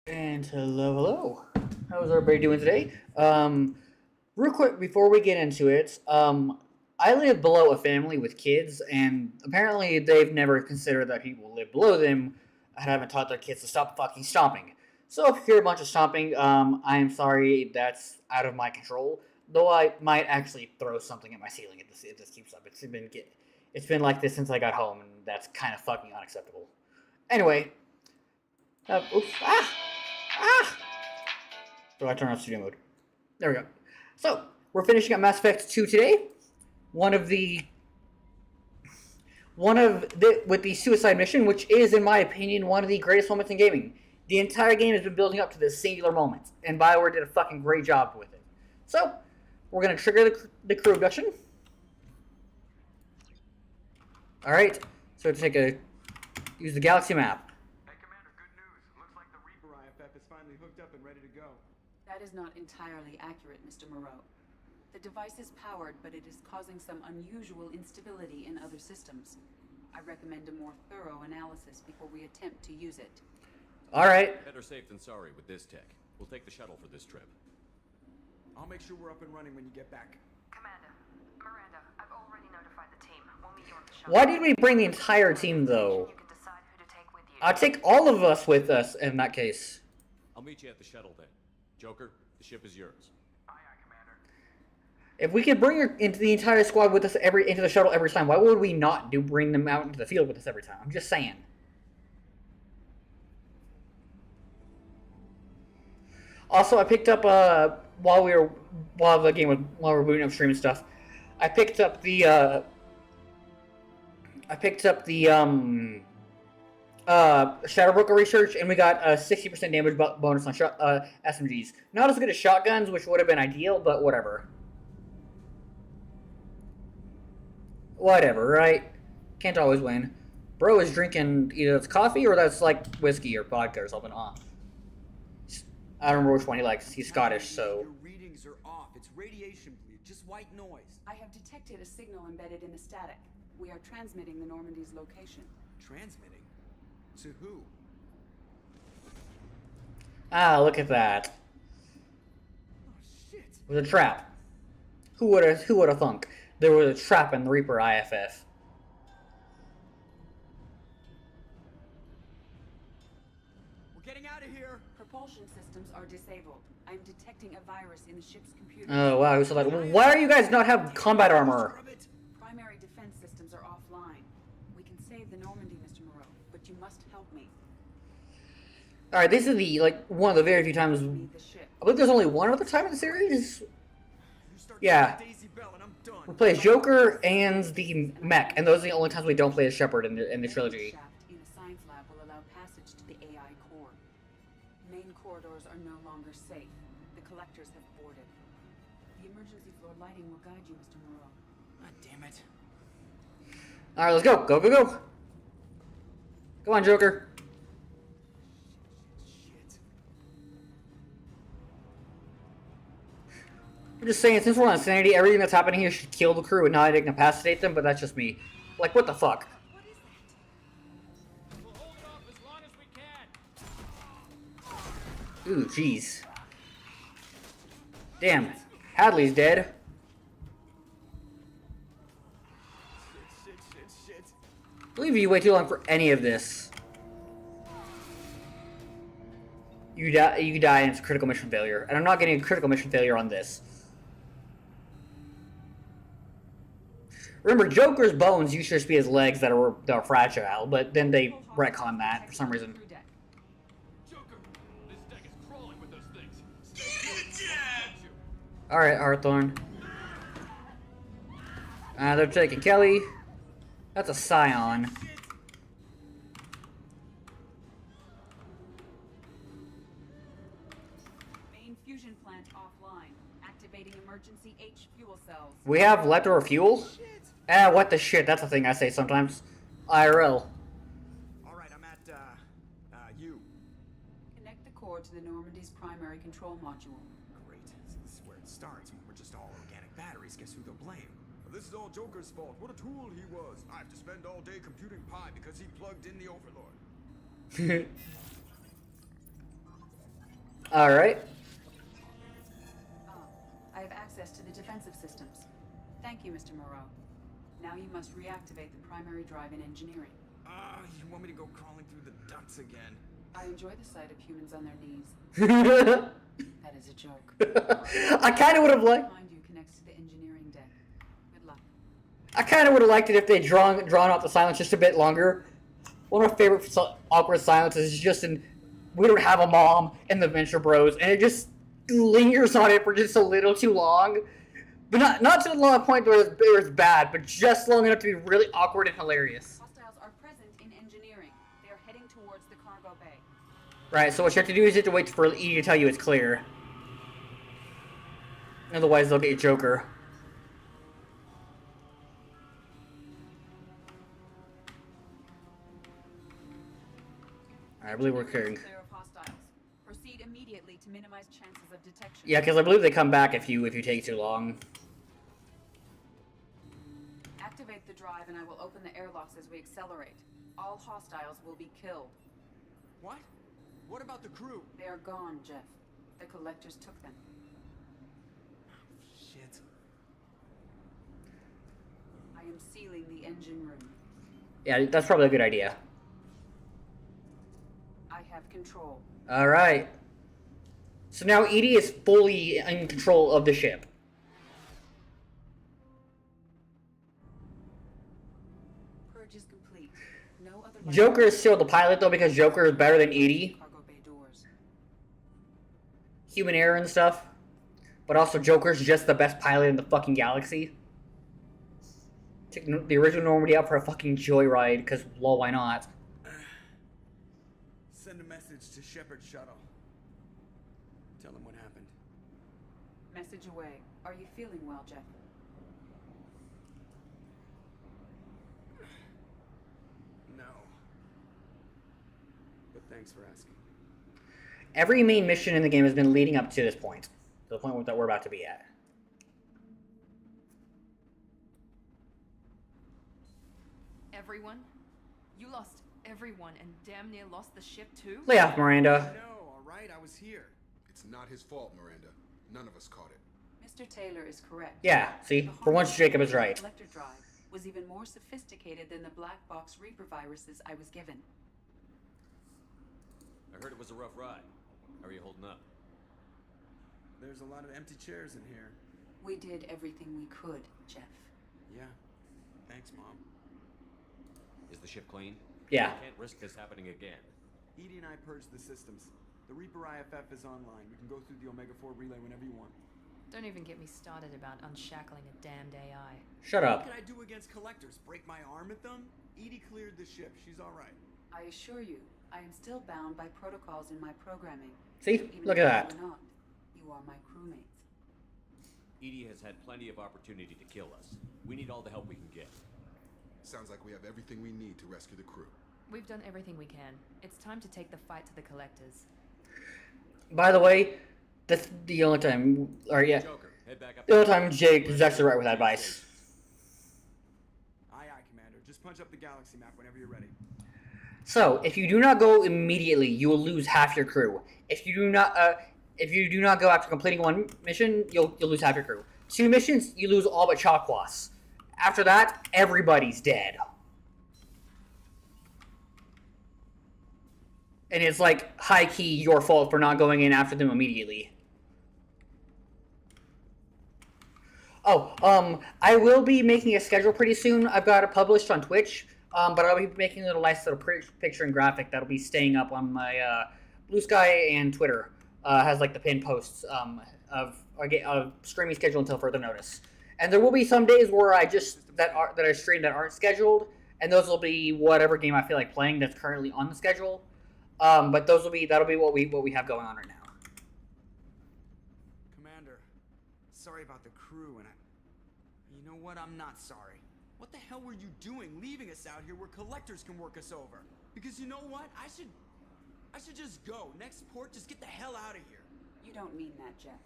And hello. How's everybody doing today? Real quick before we get into it, I live below a family with kids, and apparently they've never considered that people live below them haven't taught their kids to stop fucking stomping. So if you hear a bunch of stomping, I am sorry, that's out of my control. Though I might actually throw something at my ceiling if this keeps up. It's been like this since I got home, and that's kind of fucking unacceptable. Anyway, oops, so I turn on studio mode. There we go. So, we're finishing up Mass Effect 2 today. With the suicide mission, which is, in my opinion, one of the greatest moments in gaming. The entire game has been building up to this singular moment, and BioWare did a fucking great job with it. So, we're going to trigger the crew abduction. Alright, so use the galaxy map. That is not entirely accurate, Mr. Moreau. The device is powered, but it is causing some unusual instability in other systems. I recommend a more thorough analysis before we attempt to use it. Alright. Better safe than sorry with this tech. We'll take the shuttle for this trip. I'll make sure we're up and running when you get back. Commander, Miranda, I've already notified the team. We'll meet you on the shuttle. Why did we bring the entire team, though? You can decide who to take with you. I'll take all of us with us in that case. I'll meet you at the shuttle then. Joker, the ship is yours. Aye, aye, Commander. If we could bring into the entire squad with us into the shuttle every time, why would we not bring them out into the field with us every time? I'm just saying. Also, I picked up while we were booting up stream and stuff, I picked up the Shadowbroker research, and we got a 60% damage bonus on SMGs. Not as good as shotguns, which would have been ideal, but whatever. Whatever, right? Can't always win. Bro is drinking either it's coffee or that's like whiskey or vodka or something. I don't remember which one he likes. He's Scottish, so. Your readings are off. It's radiation bleed, just white noise. I have detected a signal embedded in the static. We are transmitting the Normandy's location. Transmitting? To who? Ah, look at that. Oh shit. It was a trap. Who would have thunk? There was a trap in the Reaper IFF. We're getting out of here. Propulsion systems are disabled. I'm detecting a virus in the ship's computer. Oh wow, so like, why do you guys not have combat armor? Scrub it. Primary defense systems are offline. We can save the Normandy, Mr. Moreau, but you must help me. All right, this is the like one of the very few times. Need the ship. I believe there's only one other time in the series. You start Yeah. killing Daisy Bell and I'm done. We play as Joker and the mech, and those are the only times we don't play as Shepard in the trilogy. Shaft in a science lab will allow passage to the AI core. Main corridors are no longer safe. The collectors have boarded. The emergency floor lighting will guide you, Mr. Moreau. God damn it. All right, let's go, go, go, go. Come on, Joker. Shit. I'm just saying, since we're on Sanity, everything that's happening here should kill the crew and not incapacitate them, but that's just me. Like, what the fuck? We'll hold it off as long as we can. Ooh, jeez. Damn, Hadley's dead. Shit. I believe you wait too long for any of this. You die and it's a critical mission failure. And I'm not getting a critical mission failure on this. Remember, Joker's bones used to just be his legs that are fragile, but then they retcon that for some reason. Joker, this deck is crawling with those things. Stay Alright, Hawthorne. They're taking Kelly. That's a Scion. Main fusion plant offline. Activating emergency H fuel cells. We have leftover fuel? What the shit, that's a thing I say sometimes. IRL. Alright, I'm at, you. Connect the core to the Normandy's primary control module. Great. So this is where it starts. We're just all organic batteries. Guess who they'll blame? This is all Joker's fault. What a tool he was. I have to spend all day computing pi because he plugged in the Overlord. Alright. I have access to the defensive systems. Thank you, Mr. Moreau. Now you must reactivate the primary drive in engineering. You want me to go crawling through the ducts again? I enjoy the sight of humans on their knees. That is a joke. I kind of would have liked. Behind you connects to the engineering deck. Good luck. I kind of would have liked it if they'd drawn out the silence just a bit longer. One of my favorite awkward silences is just in We Don't Have a Mom and the Venture Bros, and it just lingers on it for just a little too long. But not to the long point where it's bad, but just long enough to be really awkward and hilarious. Hostiles are present in engineering. They are heading towards the cargo bay. Right, so what you have to do is you have to wait for E to tell you it's clear. Otherwise, they'll get Joker. I believe we're clearing. Clear of hostiles. Proceed immediately to minimize chances of detection. Yeah, because I believe they come back if you take too long. Activate the drive and I will open the airlocks as we accelerate. All hostiles will be killed. What? What about the crew? They are gone, Jeff. The collectors took them. Shit. I am sealing the engine room. Yeah, that's probably a good idea. I have control. Alright. So now Edie is fully in control of the ship. Purge is complete. No other Joker is still the pilot, though, because Joker is better than Edie. Cargo bay doors. Human error and stuff. But also, Joker's just the best pilot in the fucking galaxy. Took the original Normandy out for a fucking joyride, because, well, why not? Send a message to Shepard Shuttle. Tell him what happened. Message away. Are you feeling well, Jeff? No. But thanks for asking. Every main mission in the game has been leading up to this point. To the point that we're about to be at. Everyone? You lost everyone and damn near lost the ship too? Lay off, Miranda. No, alright, I was here. It's not his fault, Miranda. None of us caught it. Mr. Taylor is correct. Yeah, see? The For once, hardware Jacob is in the right. Collector drive was even more sophisticated than the black box Reaper viruses I was given. I heard it was a a rough ride. How are you holding up? There's a lot of empty chairs in here. We did everything we could, Jeff. Yeah. Thanks, Mom. Is the ship clean? Yeah. I can't risk this happening again. Edie and I purged the systems. The Reaper IFF is online. We can go through the Omega-4 relay whenever you want. Don't even get me started about unshackling a damned AI. Shut What up. can I do against collectors? Break my arm at them? Edie cleared the ship. She's all right. I assure you, I am still bound by protocols in my programming. See? Even Look if at that. you are not, you are my crewmates. Edie has had plenty of opportunity to kill us. We need all the help we can get. Sounds like we have everything we need to rescue the crew. We've done everything we can. It's time to take the fight to the collectors. By the way, that's the only time, or yeah, Joker, head back up. the only time Jake is actually right with that advice. Aye, Commander. Just punch up the galaxy map whenever you're ready. So, if you do not go immediately, you will lose half your crew. If you do not go after completing one mission, you'll lose half your crew. 2 missions, you lose all but Chakwas. After that, everybody's dead. And it's like high key your fault for not going in after them immediately. Oh, I will be making a schedule pretty soon. I've got it published on Twitch. But I'll be making a nice little picture and graphic that'll be staying up on my Blue Sky and Twitter. Has like the pinned posts of streaming schedule until further notice. And there will be some days where I stream that aren't scheduled, and those will be whatever game I feel like playing that's currently on the schedule. But that'll be what we have going on right now. Commander, sorry about the crew, and you know what? I'm not sorry. What the hell were you doing leaving us out here where collectors can work us over? Because you know what? I should just go. Next port, just get the hell out of here. You don't mean that, Jeff.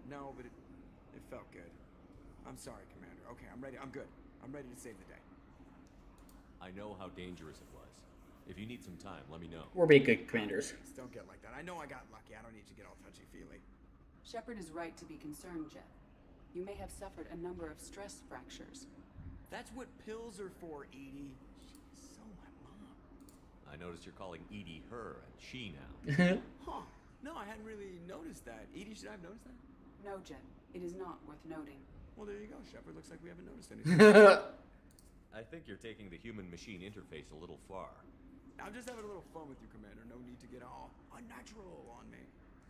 No, but it felt good. I'm sorry, Commander. Okay, I'm ready. I'm good. I'm ready to save the day. I know how dangerous it was. If you need some time, let me know. We're being good commanders. Please don't get like that. I know I got lucky. I don't need to get all touchy-feely. Shepard is right to be concerned, Jeff. You may have suffered a number of stress fractures. That's what pills are for, Edie. She's so my mom. I noticed you're calling Edie her and she now. Huh. No, I hadn't really noticed that. Edie, should I have noticed that? No, Jeff. It is not worth noting. Well, there you go, Shepard. Looks like we haven't noticed anything. I think you're taking the human-machine interface a little far. I'm just having a little fun with you, Commander. No need to get all unnatural on me.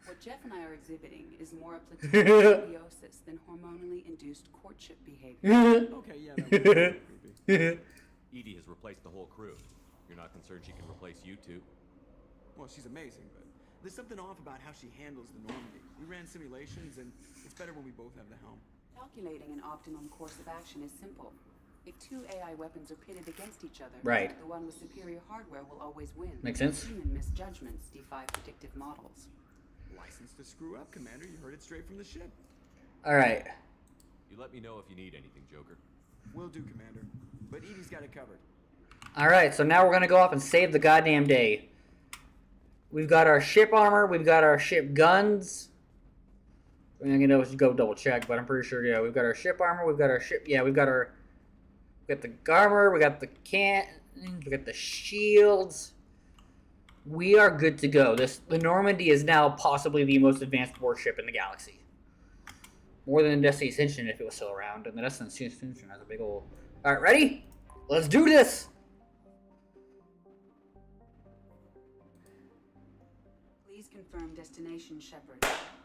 What Jeff and I are exhibiting is more applicable to symbiosis than hormonally induced courtship behavior. Okay, yeah, that was a little creepy. Edie has replaced the whole crew. You're not concerned she can replace you two? Well, she's amazing, but there's something off about how she handles the Normandy. We ran simulations, and it's better when we both have the helm. Calculating an optimum course of action is simple. If 2 AI weapons are pitted against each other, Right. the one with superior hardware will always win. Makes sense. Human misjudgments defy predictive models. License to screw up, Commander. You heard it straight from the ship. Alright. You let me know if you need anything, Joker. Will do, Commander. But Edie's got it covered. Alright, so now we're gonna go off and save the goddamn day. We've got our ship armor, we've got our ship guns. I'm gonna go double check, but I'm pretty sure, yeah, we've got our ship armor, we've got our ship, yeah, we've got the armor, we got the cannons, we got the shields. We are good to go. The Normandy is now possibly the most advanced warship in the galaxy. More than the Destiny Ascension if it was still around, and the Destiny Ascension has a big old... Alright, ready? Let's do this! Please confirm destination, Shepard.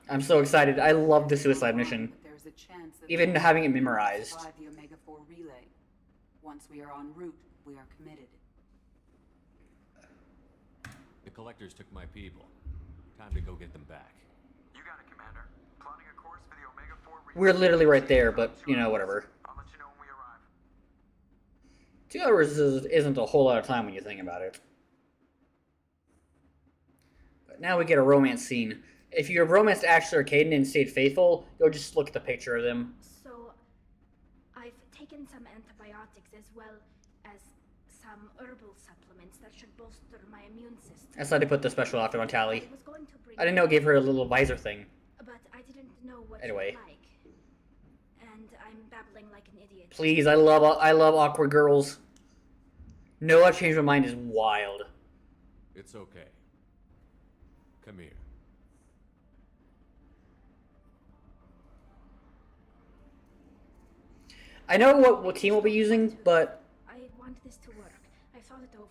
I'm so excited. I love the suicide mission. But there's a chance that Even we having it will memorized. survive the Omega-4 relay. Once we are en route, we are committed. The collectors took my people. Time to go get them back. You got it, Commander. Plotting a course for the Omega-4 We're literally right there, but, you know, whatever. I'll let you know when we arrive. 2 hours isn't a whole lot of time when you think about it. But now we get a romance scene. If you have romanced Ashley or Caden and stayed faithful, you'll just look at the picture of them. So, I've taken some antibiotics as well as some herbal supplements that should bolster my immune system. That's how they put the special outfit on Tally. I was going to bring I didn't know it gave her a little visor thing. but I didn't know what Anyway. you'd like. And I'm babbling like an idiot. Please, I love awkward girls. No, I changed my mind is wild. It's okay. Come here. I know what team we'll be using, but I want this to work. I thought it over.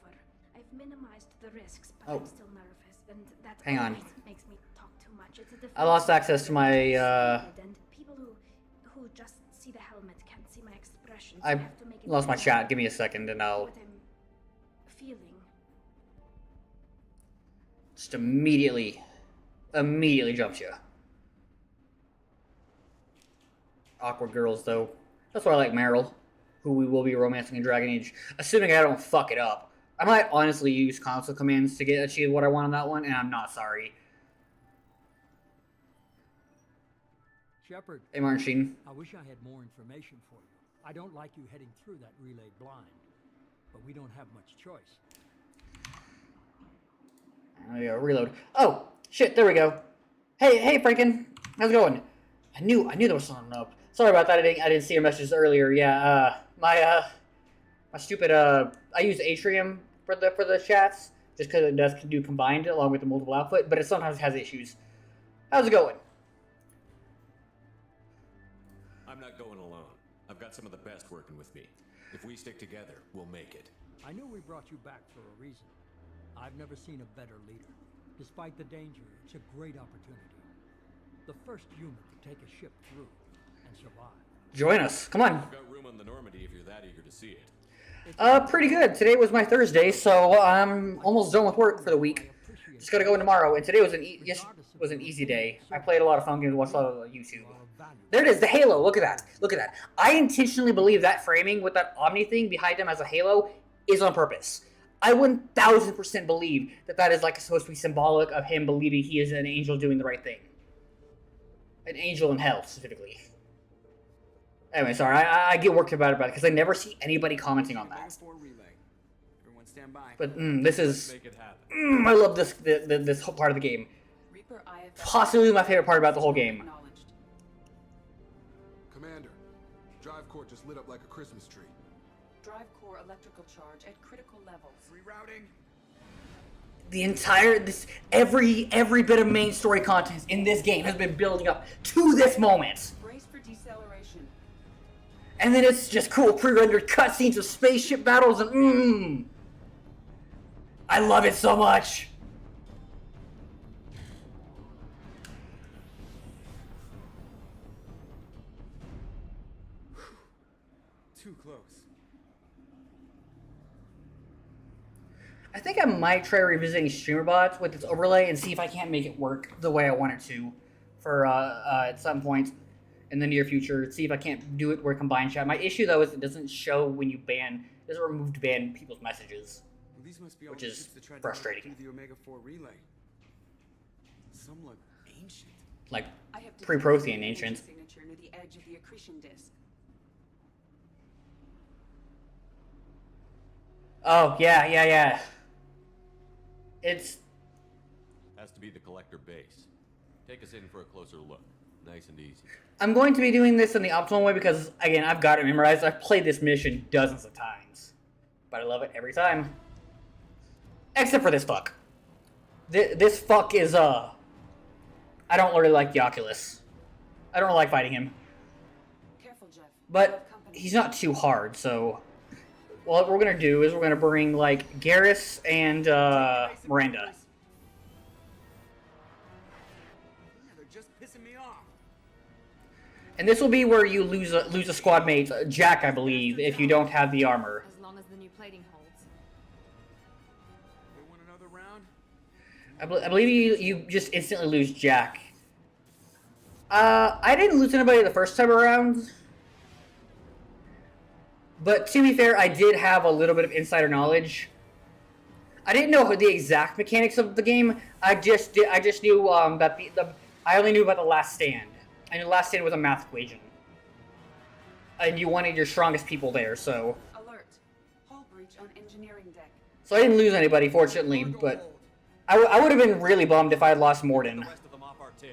I've minimized the risks, but Oh. I'm still nervous, and that Hang on. always makes me talk too much. It's a defense I lost access to my. and people who just see the helmet can't see my expressions. I have to make it lost my clear chat. Give me a second, and I'll what I'm feeling. just immediately jump you. Awkward girls, though. That's why I like Meryl, who we will be romancing in Dragon Age. Assuming I don't fuck it up. I might honestly use console commands to achieve what I want on that one, and I'm not sorry. Shepard, Hey, Martin Sheen. I wish I had more information for you. I don't like you heading through that relay blind, but we don't have much choice. Oh, yeah, reload. Oh, shit, there we go. Hey, Franken. How's it going? I knew there was something up. Sorry about that. I didn't see your messages earlier. Yeah, my stupid I use Atrium for the chats just because it does do combined along with the multiple output, but it sometimes has issues. How's it going? I'm not going alone. I've got some of the best working with me. If we stick together, we'll make it. I knew we brought you back for a reason. I've never seen a better leader. Despite the danger, it's a great opportunity. The first human to take a ship through and survive. Join us. Come on. I've got room on the Normandy if you're that eager to see it. Pretty good. Today was my Thursday, so I'm almost done with work for the week. Just gotta go in tomorrow, and today was an easy day. I played a lot of phone games, watched a lot of YouTube. There it is, the halo. Look at that. Look at that. I intentionally believe that framing with that Omni thing behind him as a halo is on purpose. I 1000% believe that is like supposed to be symbolic of him believing he is an angel doing the right thing. An angel in hell, specifically. Anyway, sorry, I get worked about it because I never see anybody commenting on that. Everyone stand by. But this is, Make it happen. I love this whole part of the game. Reaper IFS Possibly my favorite part about the whole game. acknowledged. Commander, drive core just lit up like a Christmas tree. Drive core electrical charge at critical levels. Rerouting. The entire every bit of main story content in this game has been building up to this moment. Brace for deceleration. And then it's just cool pre-rendered cutscenes of spaceship battles and I love it so much. Too close. I think I might try revisiting StreamerBot with its overlay and see if I can't make it work the way I want it to for at some point in the near future. See if I can't do it where combined chat. My issue though is it doesn't show when you ban. It doesn't remove to ban people's messages. Well, these must be all Which the is ships that tried frustrating. to through the Omega-4 relay. Some look ancient. Like I have detected pre-Prothean an ancient. signature near the edge of the accretion disk. Oh yeah. It's Has to be the collector base. Take us in for a closer look. Nice and easy. I'm going to be doing this in the optimal way because again I've got it memorized. I've played this mission dozens of times, but I love it every time. Except for this fuck. This fuck is I don't really like the Oculus. I don't really like fighting him, Careful, Jeff. You but have company. he's not too hard. So what we're gonna do is we're gonna bring like Garrus and Miranda. Yeah, they're just pissing me off. And this will be where you lose a squad mate, Jack, I believe, if you don't have the armor. As long as the new plating holds. They want another round? I believe you just instantly lose Jack. I didn't lose anybody the first time around. But to be fair, I did have a little bit of insider knowledge. I didn't know the exact mechanics of the game. I just knew that I only knew about the last stand. I knew the last stand was a math equation. And you wanted your strongest people there, so... Alert. Hull breach on engineering deck. So I didn't lose anybody, fortunately, but... I would have been really bummed if I had lost Morden. The rest of them off our tail.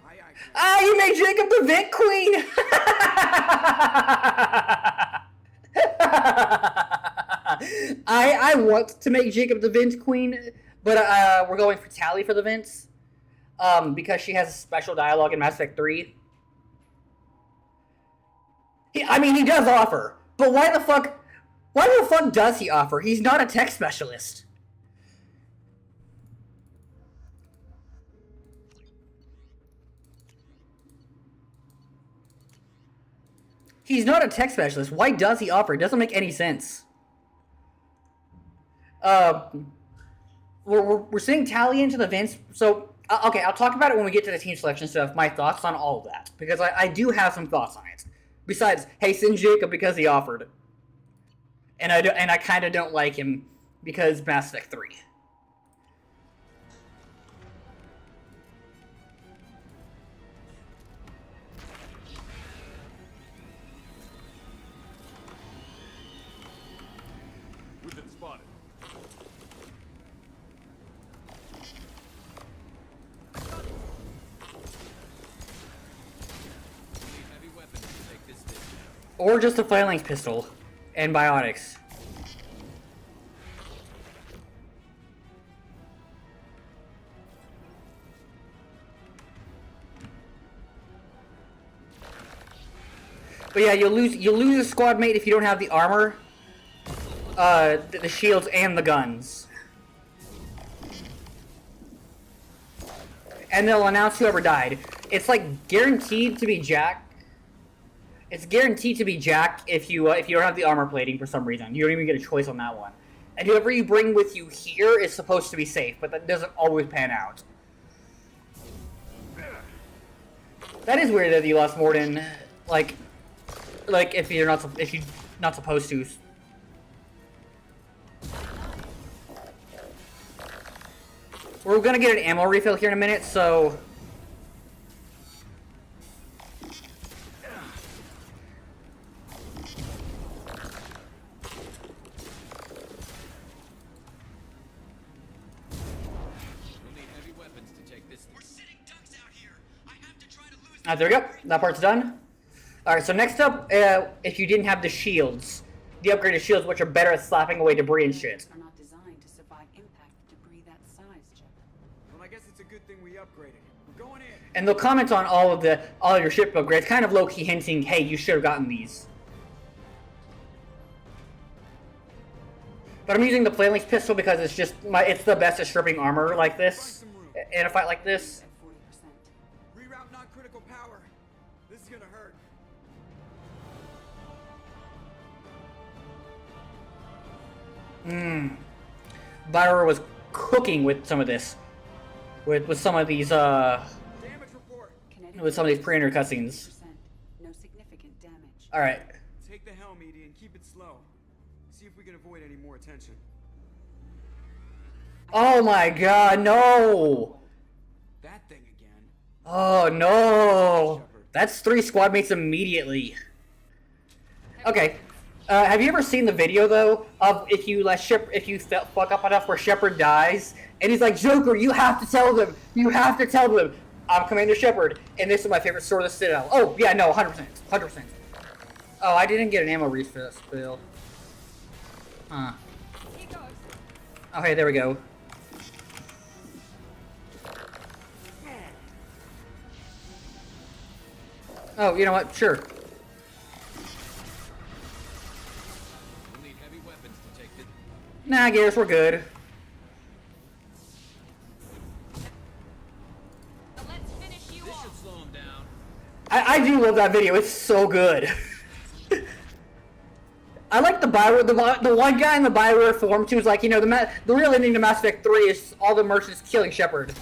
Aye, aye. Ah, you made Jacob the Vent Queen! I want to make Jacob the Vent Queen, But we're going for Tally for the Vince. Because she has a special dialogue in Mass Effect 3. He does offer. But why the fuck does he offer? He's not a tech specialist. He's not a tech specialist. Why does he offer? It doesn't make any sense. We're sending Tally into the Vince. So, okay, I'll talk about it when we get to the team selection stuff. My thoughts on all of that. Because I do have some thoughts on it. Besides, hey, send Jacob because he offered. And I kind of don't like him because Mass Effect 3. We've been spotted. Heavy weapons to take this thing down. Or just a phalanx pistol. And biotics. But yeah, you'll lose a squad mate if you don't have the armor, the shields, and the guns. And they'll announce whoever died. It's like guaranteed to be Jack. It's guaranteed to be Jack if you don't have the armor plating for some reason. You don't even get a choice on that one. And whoever you bring with you here is supposed to be safe, but that doesn't always pan out. That is weird that you lost Morden, like if you're not supposed to. We're gonna get an ammo refill here in a minute, so. There we go. That part's done. Alright, so next up, if you didn't have the shields, the upgraded shields, which are better at slapping away debris and shit. Are not designed to survive impact debris that size, Jeff. Well, I guess it's a good thing we upgraded. We're going in. And they'll comment on all of your ship upgrades, kind of low-key hinting, hey, you should have gotten these. But I'm using the phalanx pistol because it's the best at stripping armor like this, in a fight like this. Reroute non-critical power. This is gonna hurt. Byron was cooking with some of this. With some of these, Damage report. with some of these pre-enter cutscenes. No significant damage. Alright. Take the helm, Edie, and keep it slow. See if we can avoid any more attention. Oh my god, no! That thing again. Oh no! That's 3 squad mates immediately. Okay. Have you ever seen the video though of if you fuck up enough where Shepard dies, and he's like, Joker, you have to tell them, I'm Commander Shepard, and this is my favorite sword of the Citadel. Oh yeah, no, 100%. Oh, I didn't get an ammo refill. Huh. Okay, there we go. Oh, you know what? Sure. We'll need heavy weapons to take this. Nah, Garrus, we're good. Let's finish you off. Slow him down. I do love that video. It's so good. I like the Bioware. The one guy in the Bioware forum too is like, the real ending to Mass Effect 3 is all the merchants killing Shepard.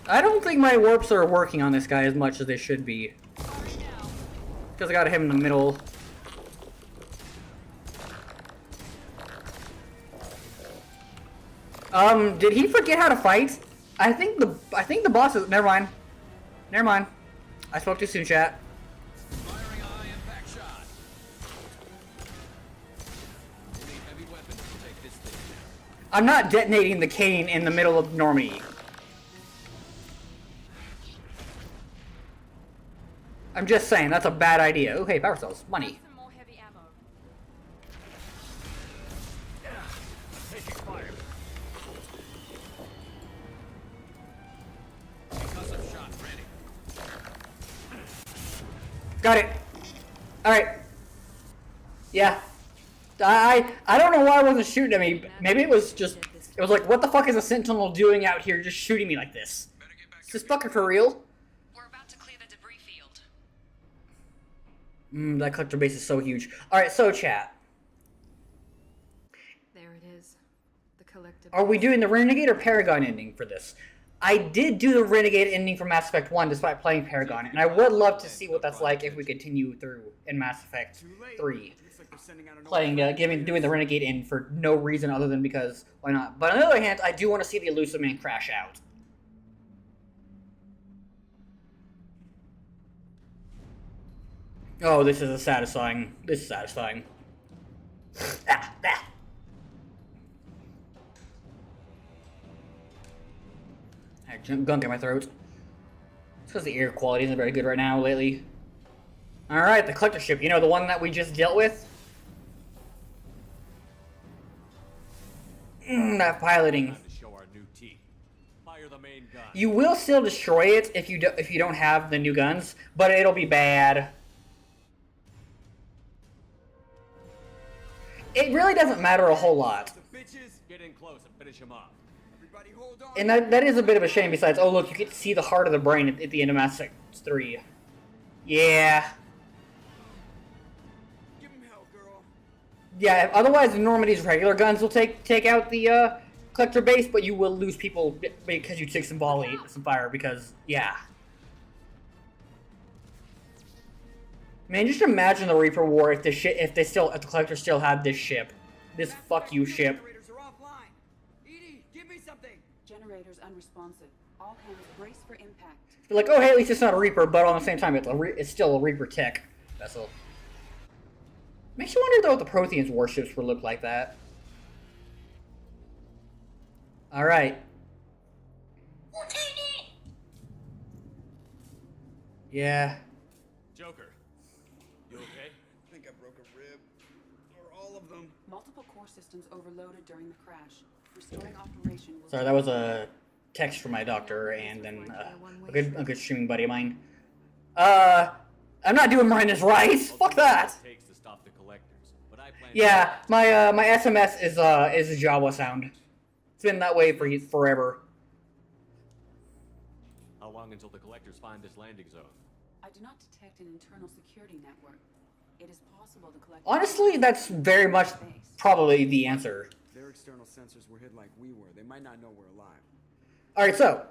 I don't think my warps are working on this guy as much as they should be. Because I got him in the middle. Did he forget how to fight? I think the boss is. Never mind. I spoke too soon, chat. Firing a high impact shot. We'll need heavy weapons to take this thing down. I'm not detonating the cane in the middle of Normandy. I'm just saying, that's a bad idea. Okay, power cells. Money. Some more heavy ammo. Taking fire. Concussive shot ready. Got it. Alright. Yeah. I don't know why I wasn't shooting at me. Maybe it was just... It was like, what the fuck is a sentinel doing out here just shooting me like this? Is this fucking for real? We're about to clear the debris field. That collector base is so huge. Alright, so chat. There it is. The collective. Are we doing the Renegade or Paragon ending for this? I did do the Renegade ending for Mass Effect 1 despite playing Paragon, and I would love to see what that's like if we continue through in Mass Effect 3. Playing, doing the Renegade ending for no reason other than because, why not? But on the other hand, I do want to see the Elusive Man crash out. Oh, this is satisfying. This is satisfying. Ah, ah. I have gunk in my throat. It's because the air quality isn't very good right now lately. Alright, the collector ship. You know, the one that we just dealt with? That piloting. Time to show our new teeth. Fire the main gun. You will still destroy it if you don't have the new guns, but it'll be bad. It really doesn't matter a whole lot. Get in close and finish him off. And that is a bit of a shame besides, oh look, you get to see the heart of the brain at the end of Mass Effect 3. Yeah. Give him hell, girl. Yeah, otherwise Normandy's regular guns will take out the collector base, but you will lose people because you took some fire because, yeah. Man, just imagine the Reaper War if the collector still had this ship. This fuck you ship. Generators are offline. Edie, give me something. Generators unresponsive. All hands brace for impact. You're like, oh hey, at least it's not a Reaper, but on the same time, it's still a Reaper tech vessel. Makes you wonder though if the Protheans warships would look like that. Alright. Yeah. Joker, you okay? I think I broke a rib. Or all of them. Multiple core systems overloaded during the crash. Restoring operation will... Sorry, that was a text from my doctor and then a good streaming buddy of mine. I'm not doing mine as right. Fuck that. Takes to stop the collectors, but I plan. Yeah, my SMS is a Jawa sound. It's been that way for forever. How long until the collectors find this landing zone? I do not detect an internal security network. It is possible the collector... Honestly, that's very much probably the answer. Their external sensors were hid like we were. They might not know we're alive. Alright, so.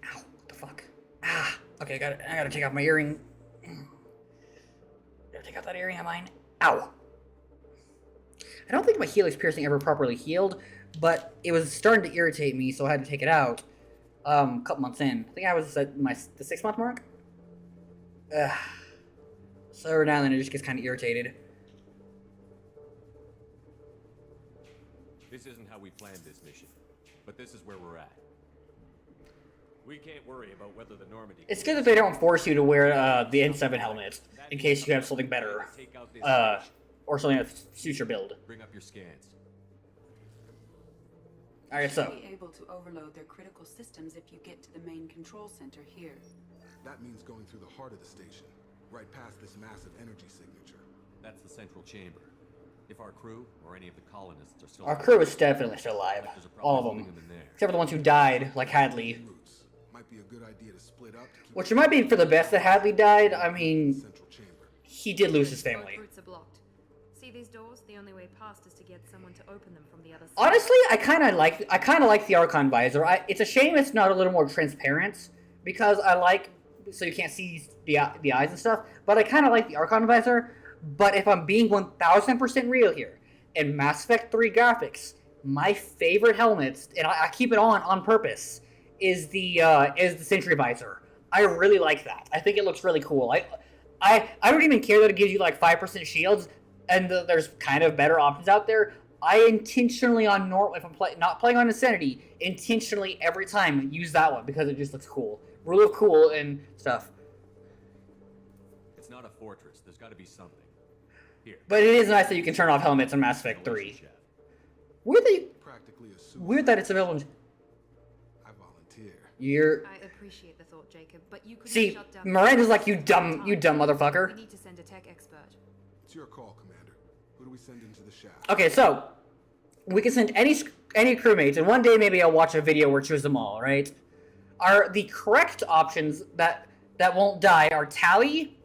Ow, what the fuck? Ah, okay, I gotta take off my earring. Gotta take off that earring of mine. Ow. I don't think my helix piercing ever properly healed, but it was starting to irritate me, so I had to take it out. A couple months in. I think I was at the 6-month mark. So every now and then it just gets kind of irritated. This isn't how we planned this mission, but this is where we're at. We can't worry about whether the Normandy... It's good that they don't force you to wear the N7 helmet in case you have something better, or something that suits your build. Bring up your scans. Alright, so. Be able to overload their critical systems if you get to the main control center here. That means going through the heart of the station, right past this massive energy signature. That's the central chamber. If our crew or any of the colonists are still... Our crew is definitely still alive. All of them. Except for the ones who died, like Hadley. Might be a good idea to split up to keep... Which might be for the best that Hadley died. I mean, he did lose his family. Both routes are blocked. See these doors? The only way past is to get someone to open them from the other side. Honestly, I kind of like the Archon visor. It's a shame it's not a little more transparent because so you can't see the eyes and stuff. But I kind of like the Archon visor. But if I'm being 1000% real here, in Mass Effect 3 graphics, my favorite helmets, and I keep it on purpose, is the Sentry visor. I really like that. I think it looks really cool. I don't even care that it gives you like 5% shields, and there's kind of better options out there. I intentionally on normal, if I'm not playing on Insanity, intentionally every time use that one because it just looks cool. Rule of cool and stuff. It's not a fortress. There's got to be something. Here. But it is nice that you can turn off helmets in Mass Effect 3. Weird that it's available. I volunteer. I appreciate the thought, Jacob, but you could See, shut down Miranda's like, you dumb We motherfucker. need to send a tech expert. It's your call, Commander. Who do we send into the shaft? Okay, so we can send any crewmates, and one day maybe I'll watch a video where choose them all, right? Are the correct options that won't die are Tali,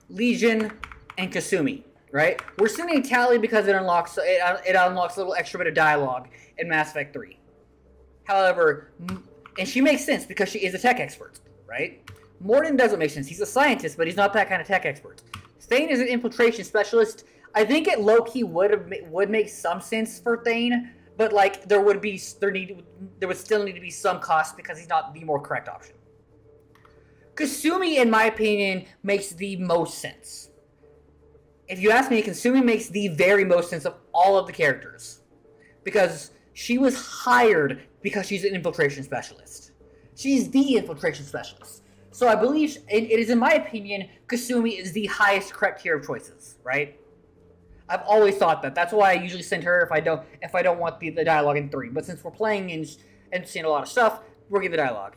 Legion, and Kasumi, right? We're sending Tali because it unlocks a little extra bit of dialogue in Mass Effect 3. However, and she makes sense because she is a tech expert, right? Mordin doesn't make sense. He's a scientist, but he's not that kind of tech expert. Thane is an infiltration specialist. I think it low-key would make some sense for Thane, but like there would still need to be some cost because he's not the more correct option. Kasumi, in my opinion, makes the most sense. If you ask me, Kasumi makes the very most sense of all of the characters. Because she was hired because she's an infiltration specialist. She's the infiltration specialist. So I believe, it is in my opinion, Kasumi is the highest correct tier of choices, right? I've always thought that. That's why I usually send her if I don't want the dialogue in 3. But since we're playing and seeing a lot of stuff, we're getting the dialogue.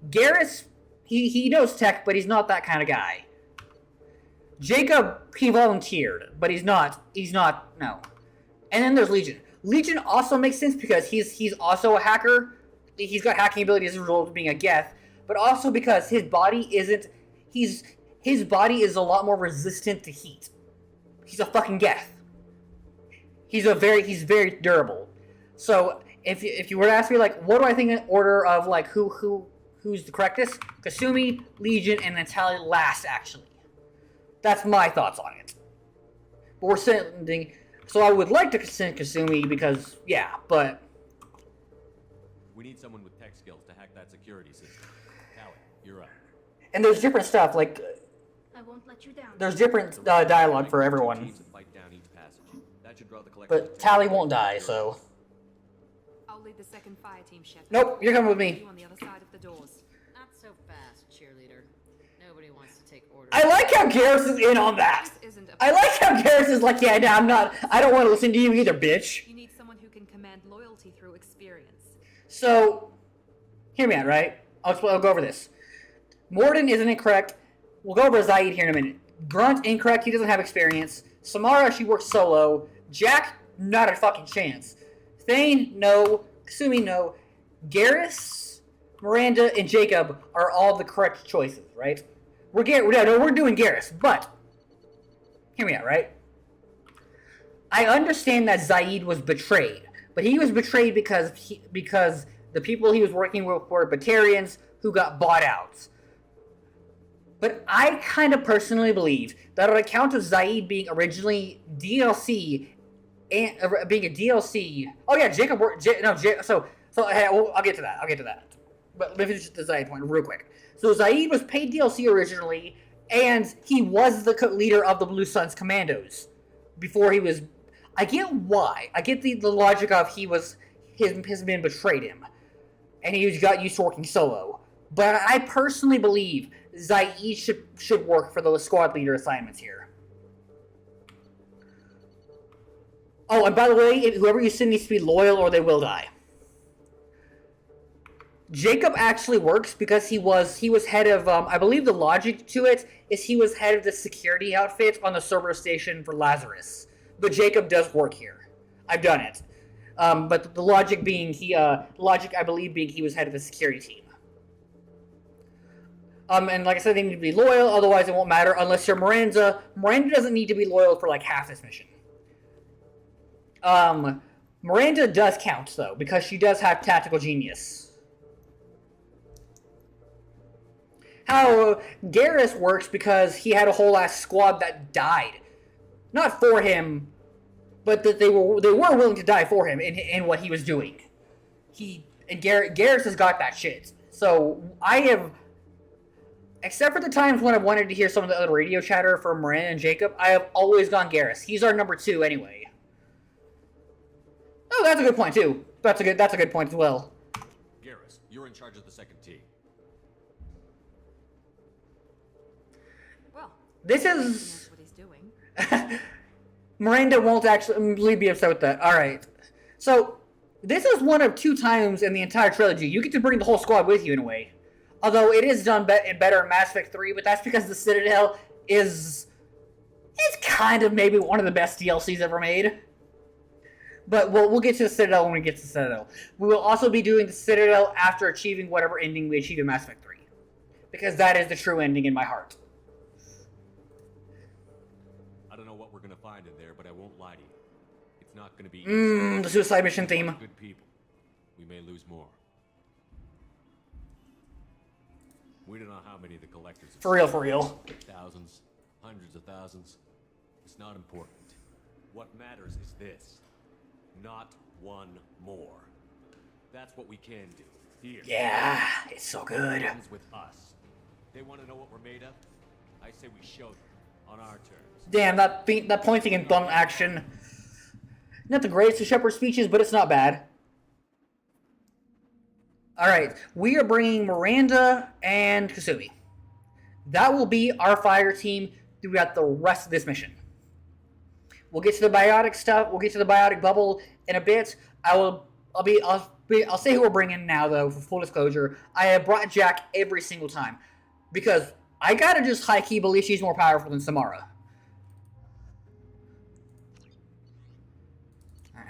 Garrus, he knows tech, but he's not that kind of guy. Jacob, he volunteered, but he's not, no. And then there's Legion. Legion also makes sense because he's also a hacker. He's got hacking abilities as a result of being a Geth, but also because his body his body is a lot more resistant to heat. He's a fucking Geth. He's very durable. So if you were to ask me like what do I think in order of like who's the correctest? Kasumi, Legion, and then Tali last actually. That's my thoughts on it. But we're sending, so I would like to send Kasumi because yeah, but We need someone with tech skills to hack that security system. Tally, you're up. and there's different stuff like I won't let you down. there's different dialogue for everyone. Teams that fight down each passage. That should draw the collective But attention. Tali won't die, so I'll lead the second fire team, Shepard. nope, you're coming with me. You on the other side of the doors. Not so fast, cheerleader. Nobody wants to take orders. I like how Garrus is in on that. This isn't a I like how Garrus is like, yeah, no, I don't want to listen to you either, bitch. You need someone who can command loyalty through experience. So, hear me out, right? I'll go over this. Mordin isn't incorrect. We'll go over Zaid here in a minute. Grunt, incorrect. He doesn't have experience. Samara, she works solo. Jack, not a fucking chance. Thane, no. Kasumi, no. Garrus, Miranda, and Jacob are all the correct choices, right? We're doing Garrus, but hear me out, right? I understand that Zaid was betrayed, but he was betrayed because the people he was working with were Batarians who got bought out. But I kind of personally believe that on account of Zaid being originally DLC and being a DLC. Oh yeah, Jacob. So hey, I'll get to that. But let me finish the Zaid point real quick. So Zaid was paid DLC originally, and he was the leader of the Blue Suns Commandos before he was. I get why. I get the logic of his men betrayed him, and he got used to working solo. But I personally believe Zaid should work for the squad leader assignments here. Oh, and by the way, whoever you send needs to be loyal or they will die. Jacob actually works because he was head of, I believe the logic to it is he was head of the security outfit on the server station for Lazarus. But Jacob does work here. I've done it. But the logic being I believe being he was head of the security team. And like I said, they need to be loyal, otherwise it won't matter unless you're Miranda. Miranda doesn't need to be loyal for like half this mission. Miranda does count though, because she does have tactical genius. How Garrus works because he had a whole ass squad that died. Not for him, but that they were willing to die for him in what he was doing. Garrus has got that shit. So Except for the times when I wanted to hear some of the other radio chatter from Miranda and Jacob, I have always gone Garrus. He's our number 2 anyway. Oh, that's a good point too. That's a good point as well. Garrus, you're in charge of the second team. Well, This he is... knows what he's doing. Miranda won't actually be upset with that. Alright. So, this is one of 2 times in the entire trilogy you get to bring the whole squad with you in a way. Although it is done better in Mass Effect 3, but that's because the Citadel is kind of maybe one of the best DLCs ever made. But we'll get to the Citadel when we get to the Citadel. We will also be doing the Citadel after achieving whatever ending we achieve in Mass Effect 3. Because that is the true ending in my heart. I don't know what we're gonna find in there, but I won't lie to you. It's not gonna be easy. The suicide mission theme. Good people. We may lose more. We don't know how many of the collectors have For real. thousands, hundreds of thousands. It's not important. What matters is this. Not one more. That's what we can do. Here. Yeah, it's so good. Comes with us. They want to know what we're made of? I say we show them on our terms. Damn, that pointing and thumb action. Not the greatest of Shepard's speeches, but it's not bad. Alright, we are bringing Miranda and Kasumi. That will be our fire team throughout the rest of this mission. We'll get to the biotic stuff. We'll get to the biotic bubble in a bit. I'll say who we're bringing now, though, for full disclosure. I have brought Jack every single time because I gotta just high-key believe she's more powerful than Samara.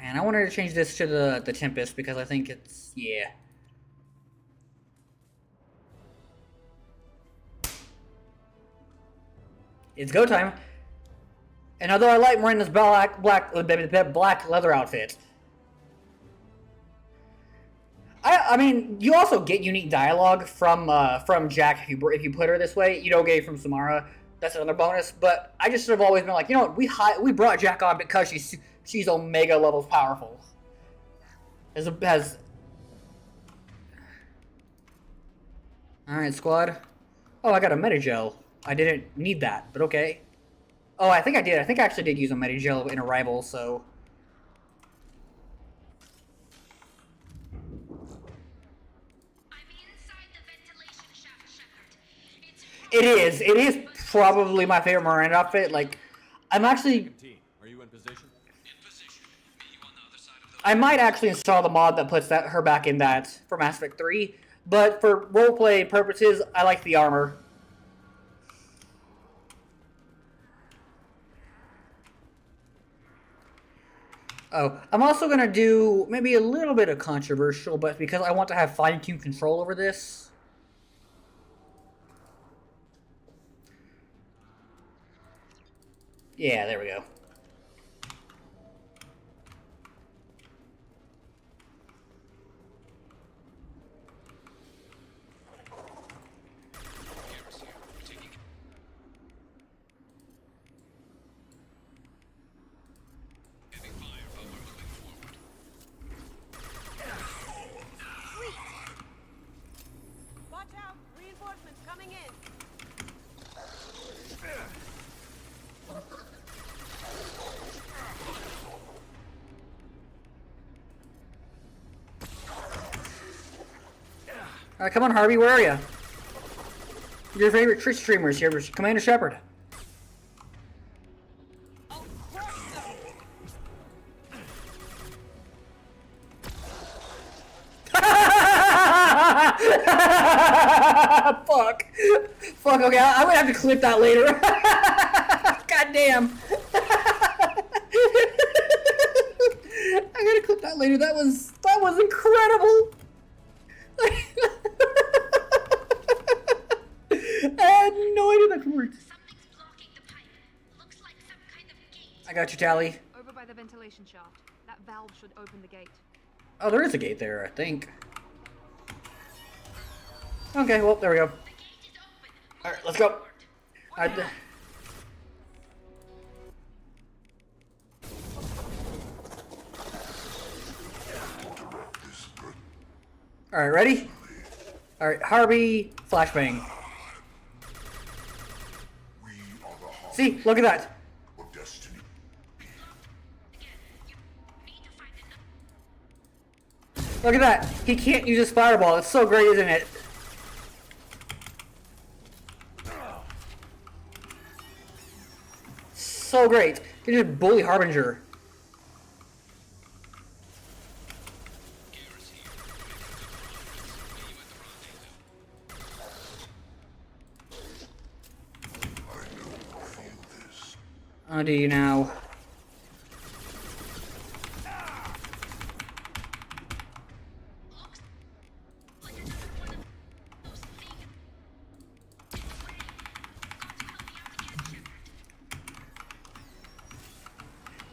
And I wanted to change this to the Tempest because I think it's, yeah. It's go time. And although I like Miranda's black leather outfit, I mean, you also get unique dialogue from Jack if you put her this way. You don't get it from Samara. That's another bonus. But I just sort of always been like, you know what? We brought Jack on because she's Omega levels powerful. Alright, squad. Oh, I got a Metagel. I didn't need that, but okay. Oh, I think I did. I think I actually did use a Metagel in Arrival, so... It is probably my favorite Miranda outfit. Like, I'm actually... Are you in position? I might actually install the mod that puts her back in that for Mass Effect 3, but for roleplay purposes, I like the armor. Oh, I'm also going to do maybe a little bit of controversial, but because I want to have fine-tuned control over this. Yeah, there we go. Alright, come on, Harvey, where are you? Your favorite Twitch streamers here, Commander Shepard. Fuck. Fuck, okay, I'm gonna have to clip that later. God damn. I gotta clip that later. That was incredible. I had no idea that could work. I got you, Tally. Over by the ventilation shaft. That valve should open the gate. Oh, there is a gate there, I think. Okay, well, there we go. Alright, let's go. Alright, ready? Alright, Harvey, flashbang. See, look at that. Of destiny. Look at that. He can't use his fireball. It's so great, isn't it? So great. You just bully Harbinger. Oh, do you now?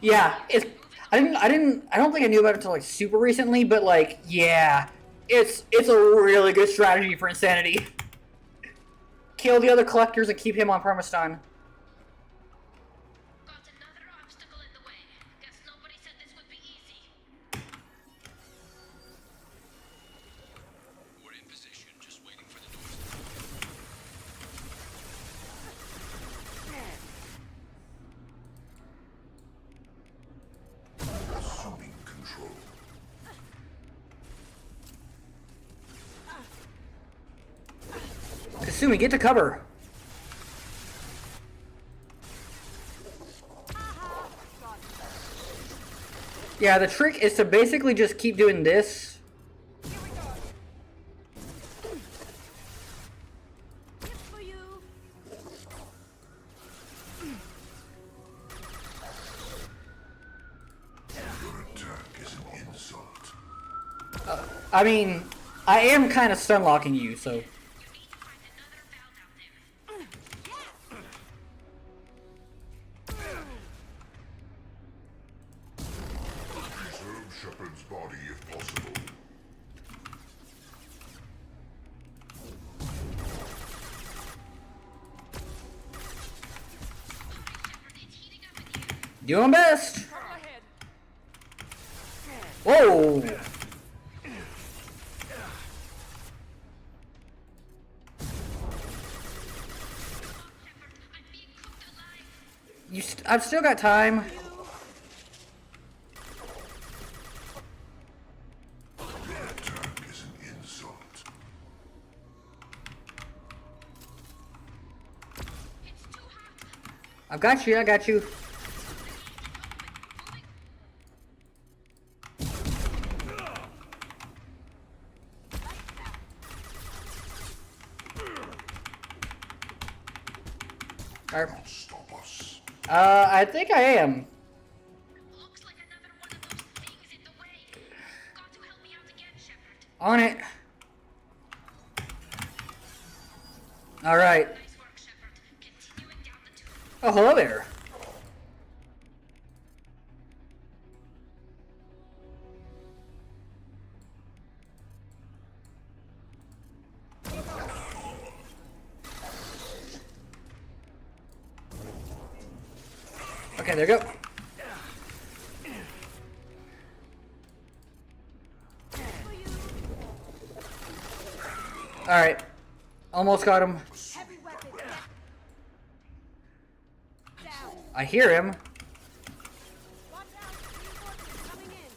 Yeah, it's. I don't think I knew about it until like super recently, but like, yeah, it's a really good strategy for Insanity. Kill the other collectors and keep him on Permastone. Got another obstacle in the way. Guess nobody said this would be easy. We're in position, just waiting for the doors. Assuming control. Kasumi, get to cover. Yeah, the trick is to basically just keep doing this. Your attack is an insult. I mean, I am kind of stun locking you, so. Preserve Shepard's body if possible. Doing best. Whoa. I've still got time. Your attack is an insult. I've got you. I got you. Cannot stop us. I think I am. Looks like another one of those things in the way. Got to help me out again, Shepard. On it. All right. Nice work, Shepard. Continuing down the tube. Oh, hello there. Okay, there you go. All right, almost got him. Heavy weapon. Down. I hear him. Watch out. Reinforcements coming in.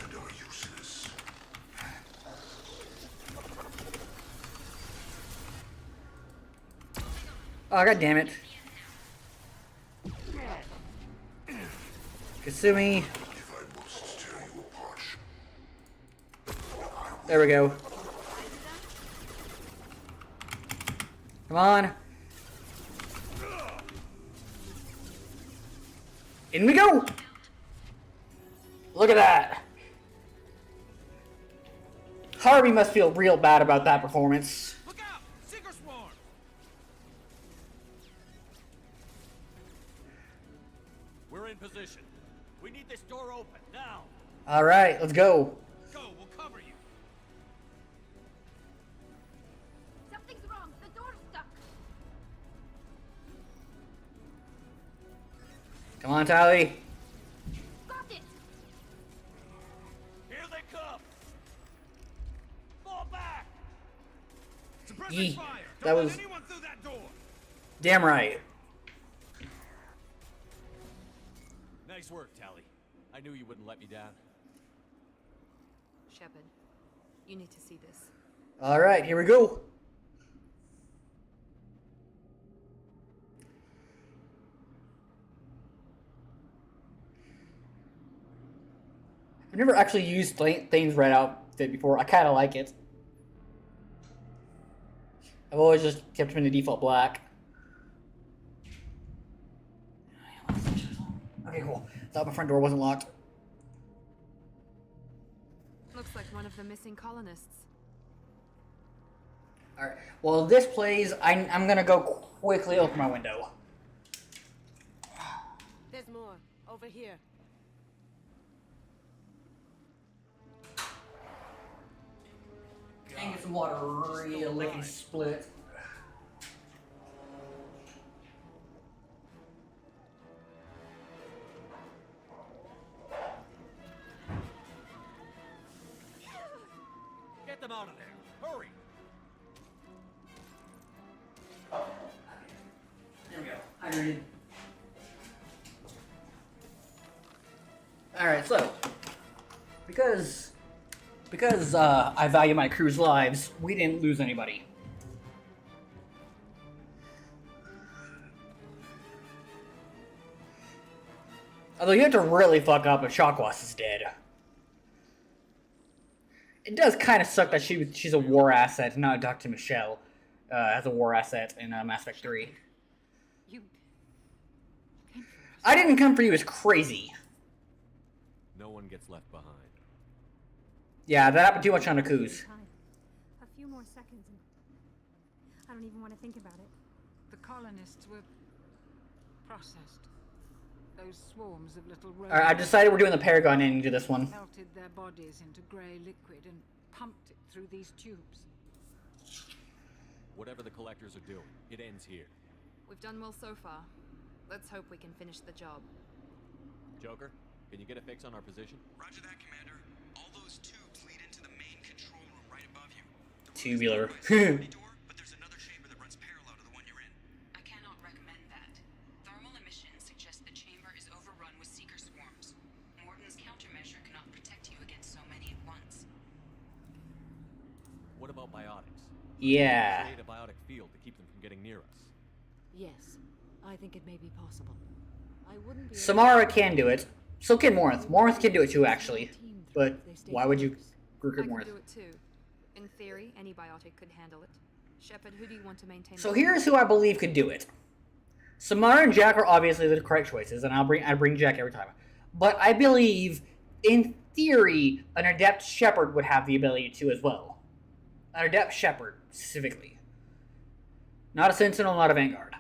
Dead are useless. Oh, god damn it. Kasumi. If I must tear you apart. There we go. Come on. In we go. Look at that. Harvey must feel real bad about that performance. Look out! Seeker swarm! We're in position. We need this door open now. All right, let's go. Go, we'll cover you. Something's wrong. The door's stuck. Come on, Tally. Got it. Here they come. Fall back. Yee. fire! That Don't let was anyone through that door! damn right. Nice work, Tally. I knew you wouldn't let me down. Shepard, you need to see this. All right, here we go. I've never actually used Thane's red outfit before. I kind of like it. I've always just kept him in the default black. Okay, cool. Thought my front door wasn't locked. Looks like one of the missing colonists. All right. While this plays, I'm gonna go quickly open my window. There's more. Over here. And get some water real lickety split. Get them out of there. Hurry. There we go. Hydrated. Alright, so because I value my crew's lives, we didn't lose anybody. Although you have to really fuck up if Shawquas is dead. It does kind of suck that she's a war asset, not Dr. Michelle as a war asset in Mass Effect 3. You came for us. I didn't come for you is crazy. No one gets left behind. Yeah, that happened too much on the Coos. A few more seconds and I don't even want to think about it. The colonists were processed. Those swarms of little robots Alright, I decided we're doing the Paragon ending to this one. melted their bodies into grey liquid and pumped it through these tubes. Whatever the collectors are doing, it ends here. We've done well so far. Let's hope we can finish the job. Joker, can you get a fix on our position? Roger that, Commander. All those tubes lead into the main control room right above you. Tubular. But there's another chamber that runs parallel to the one you're in. I cannot recommend that. Thermal emissions suggest the chamber is overrun with seeker swarms. Morden's countermeasure cannot protect you against so many at once. What about biotics? Yeah. Create a biotic field to keep them from getting near us. Yes, I think it may be possible. I wouldn't be Samara can do it. So can Morith. Morith can do it too, actually. But why would you I recruit can Morith? do it too. In theory, any biotic could handle it. Shepard, who do you want to maintain? So here's who I believe could do it. Samara and Jack are obviously the correct choices, and I bring Jack every time. But I believe, in theory, an adept Shepard would have the ability to as well. An adept Shepard, specifically. Not a Sentinel, not a Vanguard.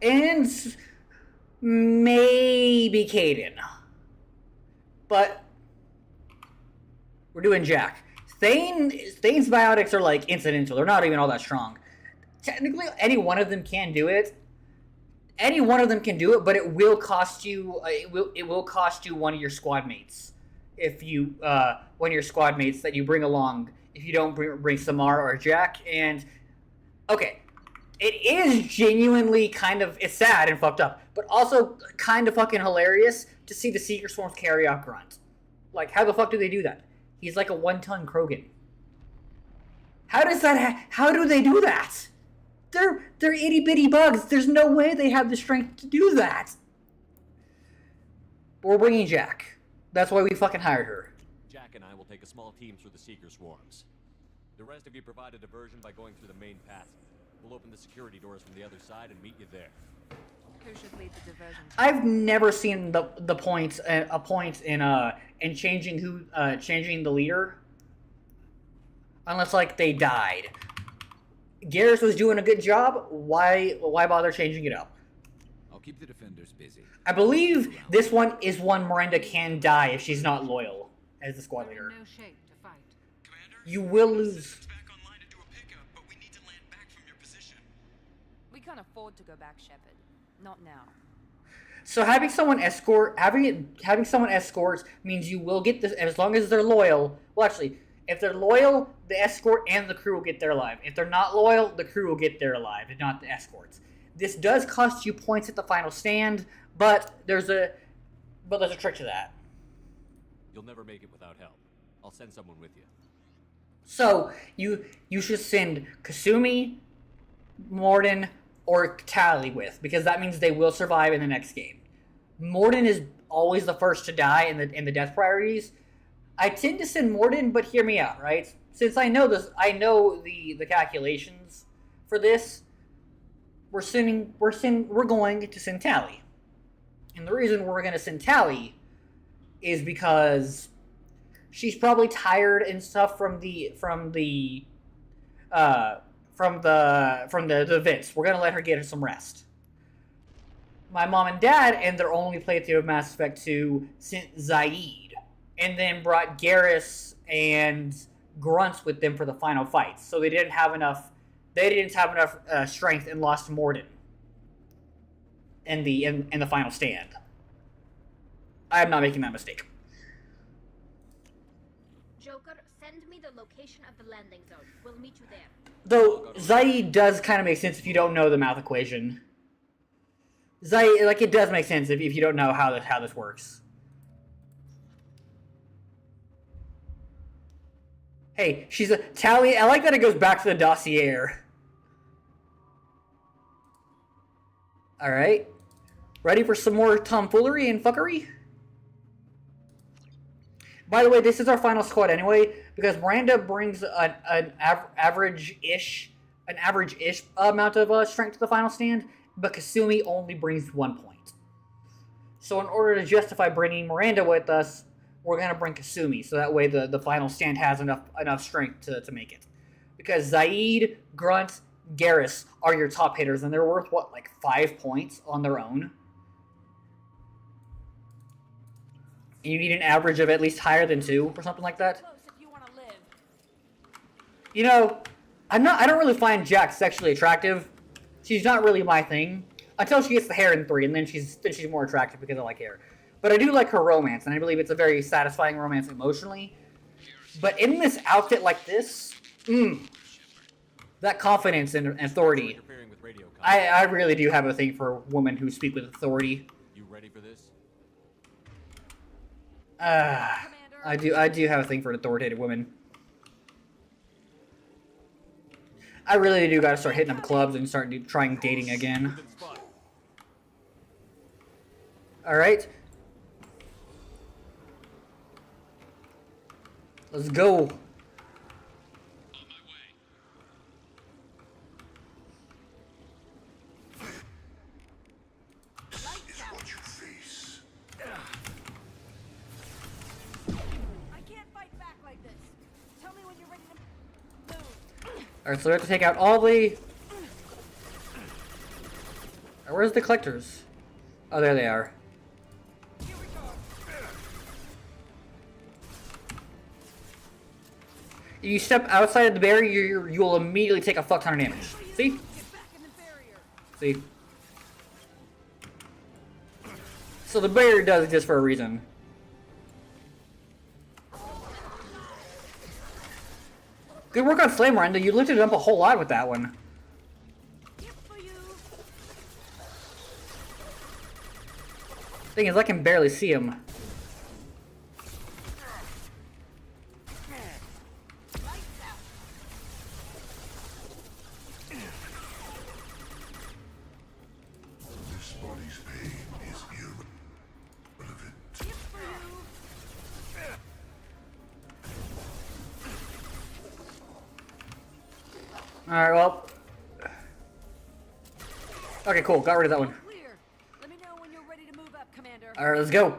And maybe Caden. But we're doing Jack. Thane's biotics are like incidental. They're not even all that strong. Technically, any one of them can do it. Any one of them can do it, but it will cost you. It will cost you one of your squad mates. If you one of your squad mates that you bring along. If you don't bring Samara or Jack, and okay, it is genuinely kind of it's sad and fucked up, but also kind of fucking hilarious to see the Seeker Swarms carry out Grunt. Like, how the fuck do they do that? He's like a 1-ton Krogan. How does that? How do they do that? They're itty bitty bugs. There's no way they have the strength to do that. But we're bringing Jack. That's why we fucking hired her. Jack and I will take a small team through the Seeker Swarms. The rest of you provide a diversion by going through the main passage. We'll open the security doors from the other side and meet you there. Who should lead the diversion? I've never seen the point a point in changing the leader unless like they died. Garrus was doing a good job. Why bother changing it up? I'll keep the defenders busy. I believe this one is one Miranda can die if she's not loyal as the squad leader. No shape to fight. Commander, You will lose. back online to do a pickup, but we need to land back from your position. We can't afford to go back, Shepard. Not now. So having someone escort means you will get this as long as they're loyal. Well, actually, If they're loyal, the escort and the crew will get there alive. If they're not loyal, the crew will get there alive, and not the escorts. This does cost you points at the final stand, but there's a trick to that. You'll never make it without help. I'll send someone with you. So you should send Kasumi, Morden, or Tally with, because that means they will survive in the next game. Morden is always the first to die in the death priorities. I tend to send Morden, but hear me out, right? Since I know this, I know the calculations for this. We're going to send Tally, and the reason we're going to send Tally is because she's probably tired and stuff from the events. We're gonna let her get some rest. My mom and dad, and their only playthrough of Mass Effect 2, sent Zaid, and then brought Garrus and Grunts with them for the final fight. So they didn't have enough. They didn't have enough strength and lost Morden in the final stand. I am not making that mistake. Joker, send me the location of the landing zone. We'll meet you there. Though Zaid does kind of make sense if you don't know the math equation. Zaid, like, it does make sense if you don't know how this works. Hey, she's a Tally. I like that it goes back to the dossier. All right, ready for some more tomfoolery and fuckery? By the way, this is our final squad anyway, because Miranda brings an average-ish amount of strength to the final stand, but Kasumi only brings 1 point. So in order to justify bringing Miranda with us, we're going to bring Kasumi, so that way the final stand has enough strength to make it. Because Zaid, Grunt, Garrus are your top hitters, and they're worth, what, like 5 points on their own? You need an average of at least higher than 2 or something like that. You know, I don't really find Jack sexually attractive. She's not really my thing until she gets the hair in 3, and then she's more attractive because I like hair. But I do like her romance, and I believe it's a very satisfying romance emotionally. But in this outfit like this, that confidence and authority. I really do have a thing for women who speak with authority. You ready for this? I do have a thing for authoritative women. I really do gotta start hitting up clubs and start trying dating again. Alright. Let's go. Alright, so we have to take out all the... Where's the collectors? Oh, there they are. If you step outside of the barrier, you'll immediately take a fuck ton of damage. See? See? So the barrier does exist for a reason. Good work on Flame Miranda. You lifted it up a whole lot with that one. Thing is, I can barely see him. This body's pain is irrelevant. Alright, well. Okay, cool. Got rid of that one. Let me know when you're ready to move up, Commander. Alright, let's go.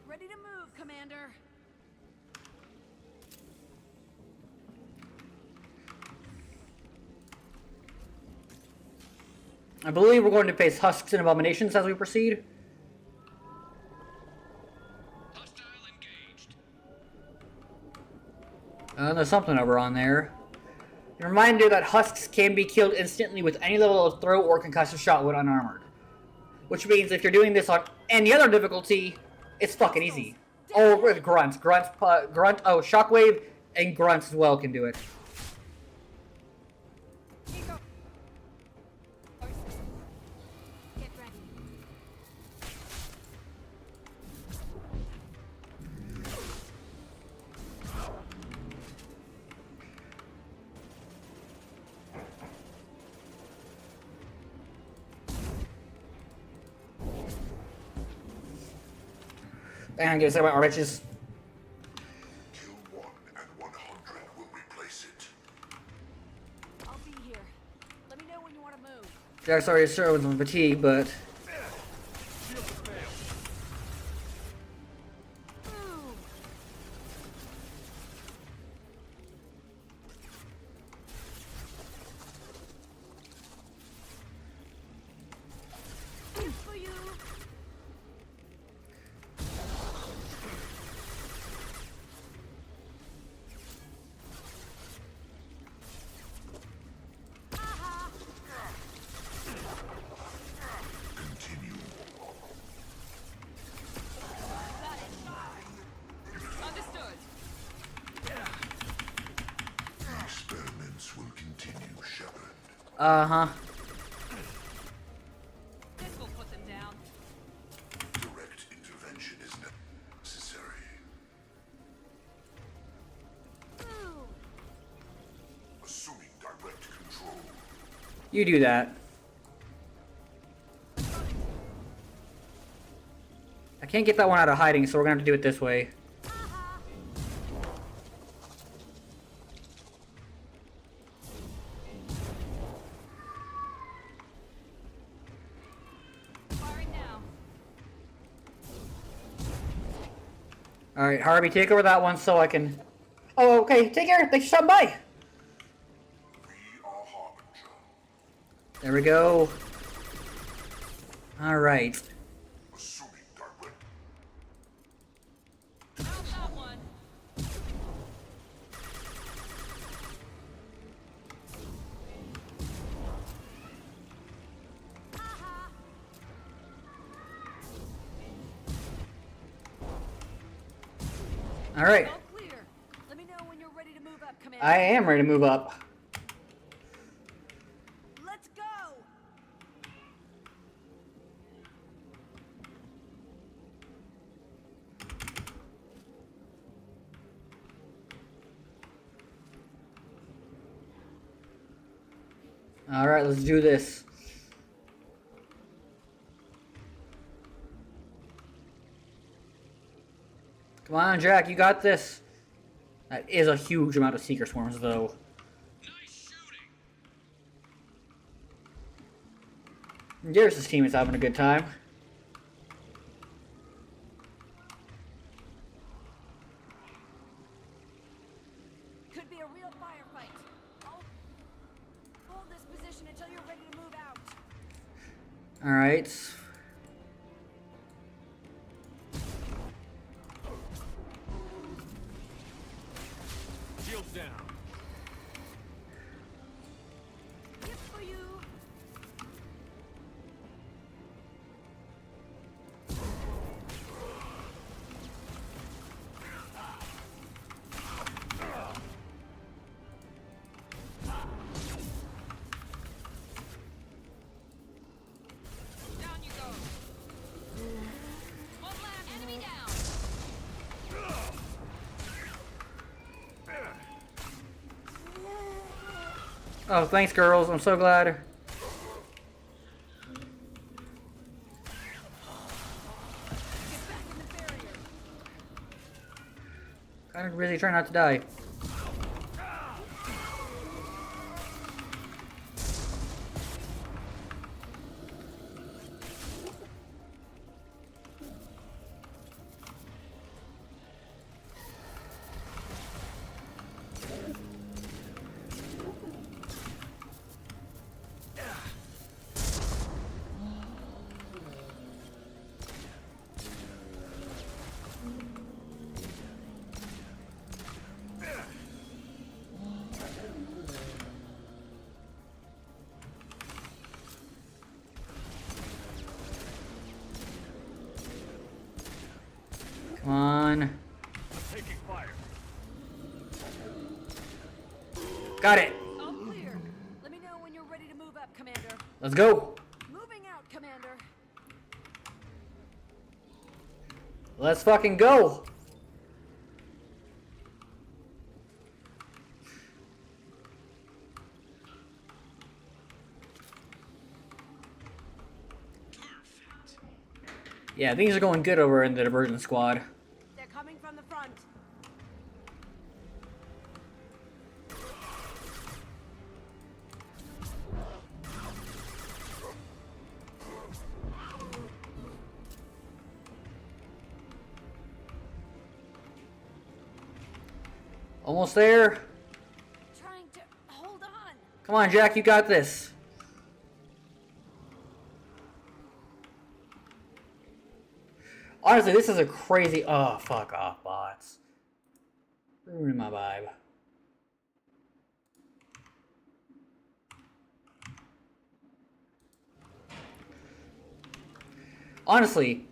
Ready to move, Commander. I believe we're going to face husks and abominations as we proceed. There's something over on there. A reminder that husks can be killed instantly with any level of throw or concussive shot when unarmored. Which means if you're doing this on any other difficulty, it's fucking easy. Oh, with grunts. Grunt. Oh, shockwave and grunts as well can do it. Get ready. And give us my riches. Kill 1 and 100 will replace it. I'll be here. Let me know when you want to move. Jack's already showing some fatigue, but Good for you. Continue. Understood. The experiments will continue, Shepard. uh-huh. This will put them down. Direct intervention is necessary. Assuming direct control. You do that. I can't get that one out of hiding, so we're gonna have to do it this way. Firing now. Alright, Harvey, take over that one so I can... Oh, okay, take care. Thanks for stopping by. We are Harbinger. There we go. Alright. Assuming direct. Found that one. Alright. All clear. Let me know when you're ready to move up, Commander. I am ready to move up. Let's go. Alright, let's do this. Come on, Jack, you got this. That is a huge amount of Seeker Swarms, though. Nice shooting. Garrus' team is having a good time. Could be a real firefight. I'll hold this position until you're ready to move out. Alright. Shields down. Gift for you. Down you go. One left. Enemy down. Oh, thanks, girls. I'm so glad. Kind of really trying not to die. on. Taking fire. Got it. All clear. Let me know when you're ready to move up, Commander. Let's go. Moving out, Commander. Let's fucking go. Yeah, things are going good over in the diversion squad. They're coming from the front. Almost there. Trying to hold on. Come on, Jack, you got this. Honestly, this is a crazy... Oh, fuck off, bots. Ruining my vibe. Honestly,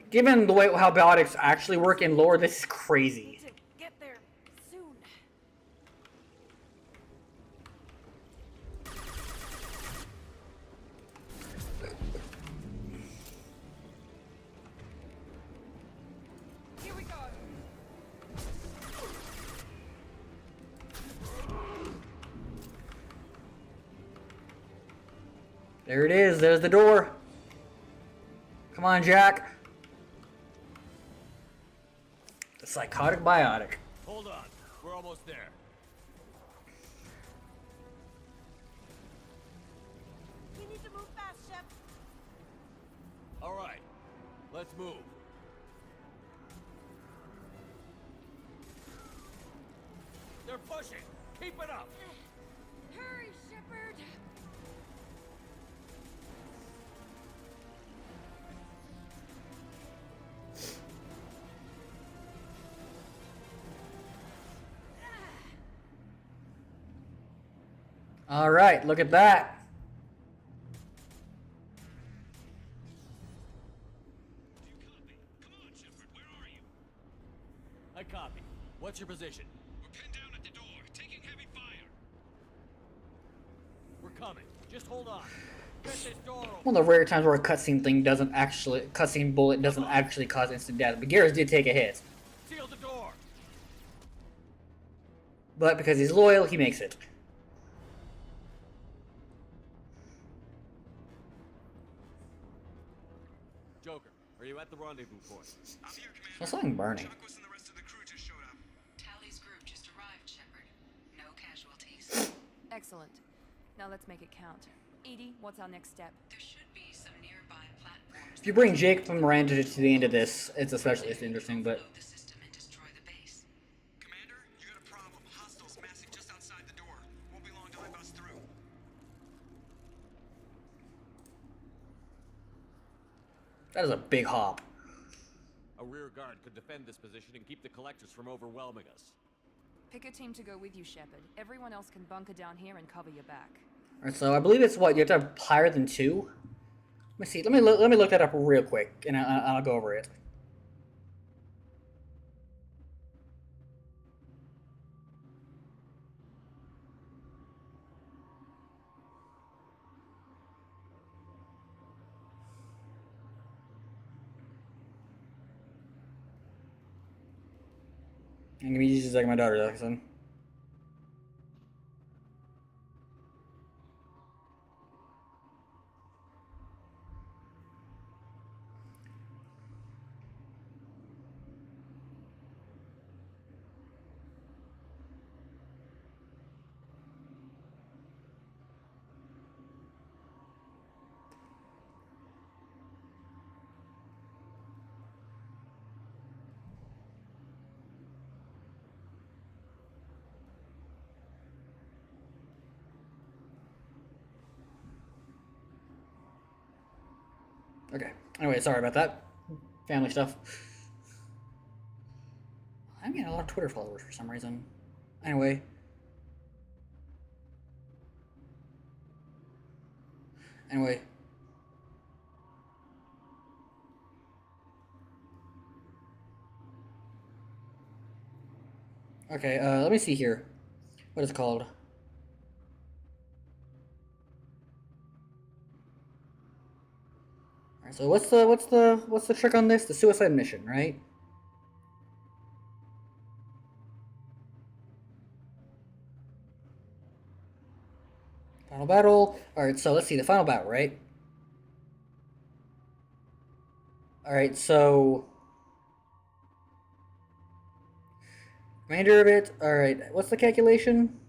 given the way how biotics actually work in lore, this is crazy. To get there soon. Here we go. There it is. There's the door. Come on, Jack. The psychotic biotic. Hold on. We're almost there. We need to move fast, Shep. All right. Let's move. They're pushing. Keep it up. Hurry, Shepard. All right, look at that. I copy. What's your position? We're pinned down at the door, taking heavy fire. We're coming. Just hold on. Get this door open. One of the rare times where a cutscene bullet doesn't actually cause instant death. But Garrus did take a hit. Seal the door. But because he's loyal, he makes it. Joker, are you at the rendezvous point? I'm here, Commander. There's something burning. Chakwas and the rest of the crew just showed up. Tally's group just arrived, Shepard. No casualties. Excellent. Now let's make it count. Edie, what's our next step? There should be some nearby platforms. If you bring Jake from Miranda to the end of this, it's especially interesting, but... Load the system and destroy the base. Commander, you got a problem. Hostiles massing just outside the door. Won't be long till I bust through. That is a big hop. A rear guard could defend this position and keep the collectors from overwhelming us. Pick a team to go with you, Shepard. Everyone else can bunker down here and cover your back. Alright, so I believe it's what, you have to have higher than 2? Let me see, let me look that up real quick, and I'll go over it. I'm gonna be just like my daughter, Jackson. Okay. Anyway, sorry about that. Family stuff. I'm getting a lot of Twitter followers for some reason. Anyway. Anyway. Okay, let me see here. What is it called? Alright, so what's the trick on this? The suicide mission, right? Final battle. Alright, so let's see, the final battle, right? Alright, so remainder of it. Alright, what's the calculation?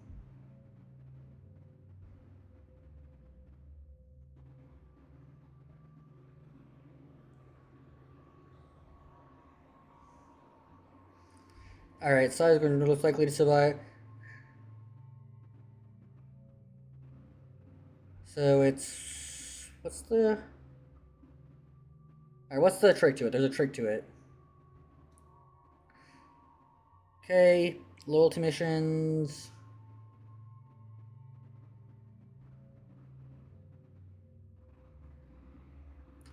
Alright, size going to look likely to survive. So it's what's the Alright, what's the trick to it? There's a trick to it. Okay, loyalty missions.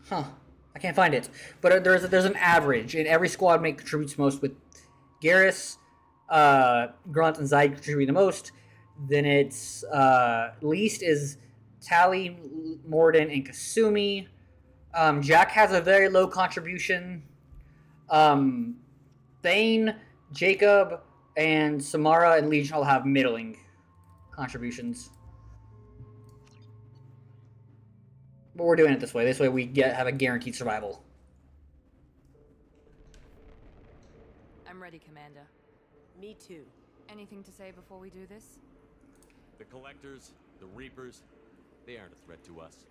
Huh. I can't find it. But there's an average, and every squad mate contributes most with Garrus, Grunt, and Zide contributing the most. Then it's least is Tally, Morden, and Kasumi. Jack has a very low contribution. Thane, Jacob, and Samara and Legion all have middling contributions. But we're doing it this way. This way we have a guaranteed survival. I'm ready, Commander. Me too. Anything to say before we do this? The Collectors, the Reapers, they aren't a threat to us.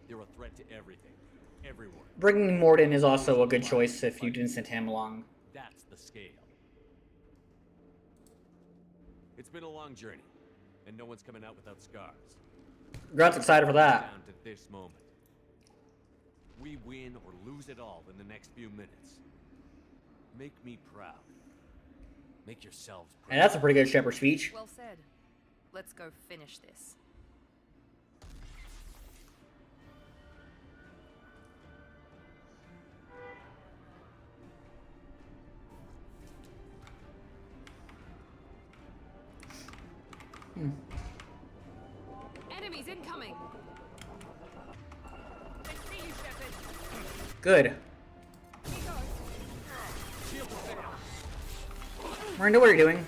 They're a threat to everything. Everyone. Bringing Morden is also a good choice if you didn't send him along. That's the scale. It's been a long journey, and no one's coming out without scars. Grunt's excited for that. Down to this moment. We win or lose it all in the next few minutes. Make me proud. Make yourselves proud. And that's a pretty good Shepherd speech. Well said. Let's go finish this. Enemies incoming. They see you, Shepard. Good. Miranda, what are you doing?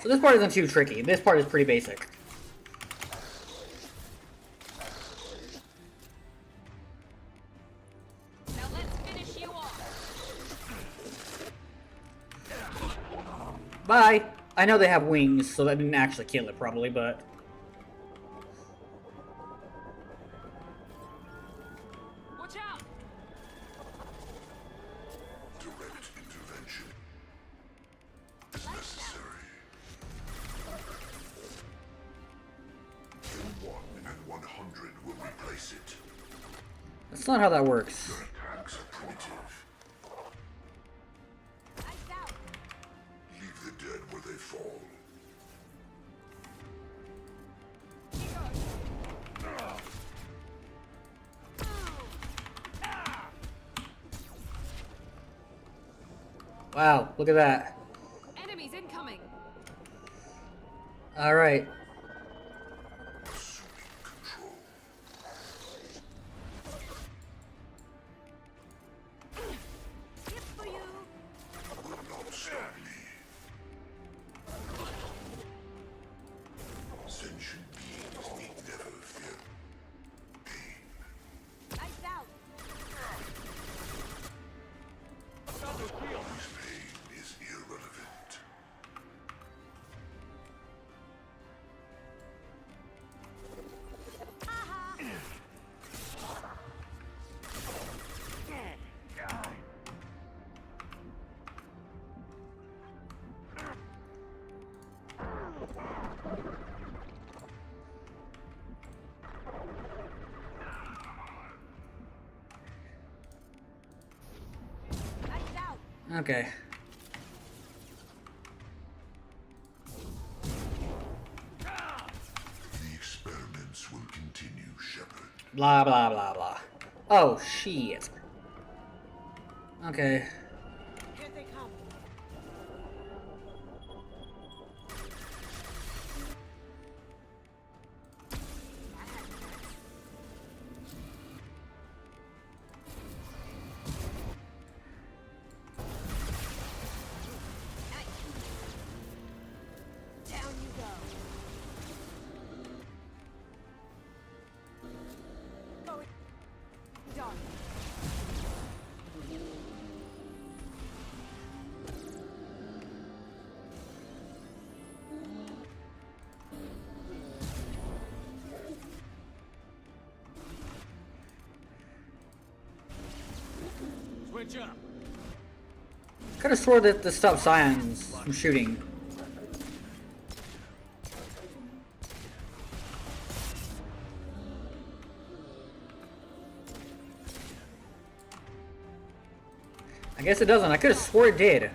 So this part isn't too tricky. This part is pretty basic. Now let's finish you off. Bye! I know they have wings, so that didn't actually kill it probably, but... Watch out! Direct intervention is necessary. Kill 1 and 100 will replace it. That's not how that works. Your attacks are primitive. Leave the dead where they fall. Wow, look at that. Enemies incoming. Alright. Assuming control. Will not stop me. Sentient beings need never fear pain. Whose pain is irrelevant. Okay. The experiments will continue, Shepard. Blah, blah, blah, blah. Oh, shit. Okay. Here they come. Down you go. Going dark. Switch up. Could have swore that to stop Scions from shooting. I guess it doesn't. I could have swore it did.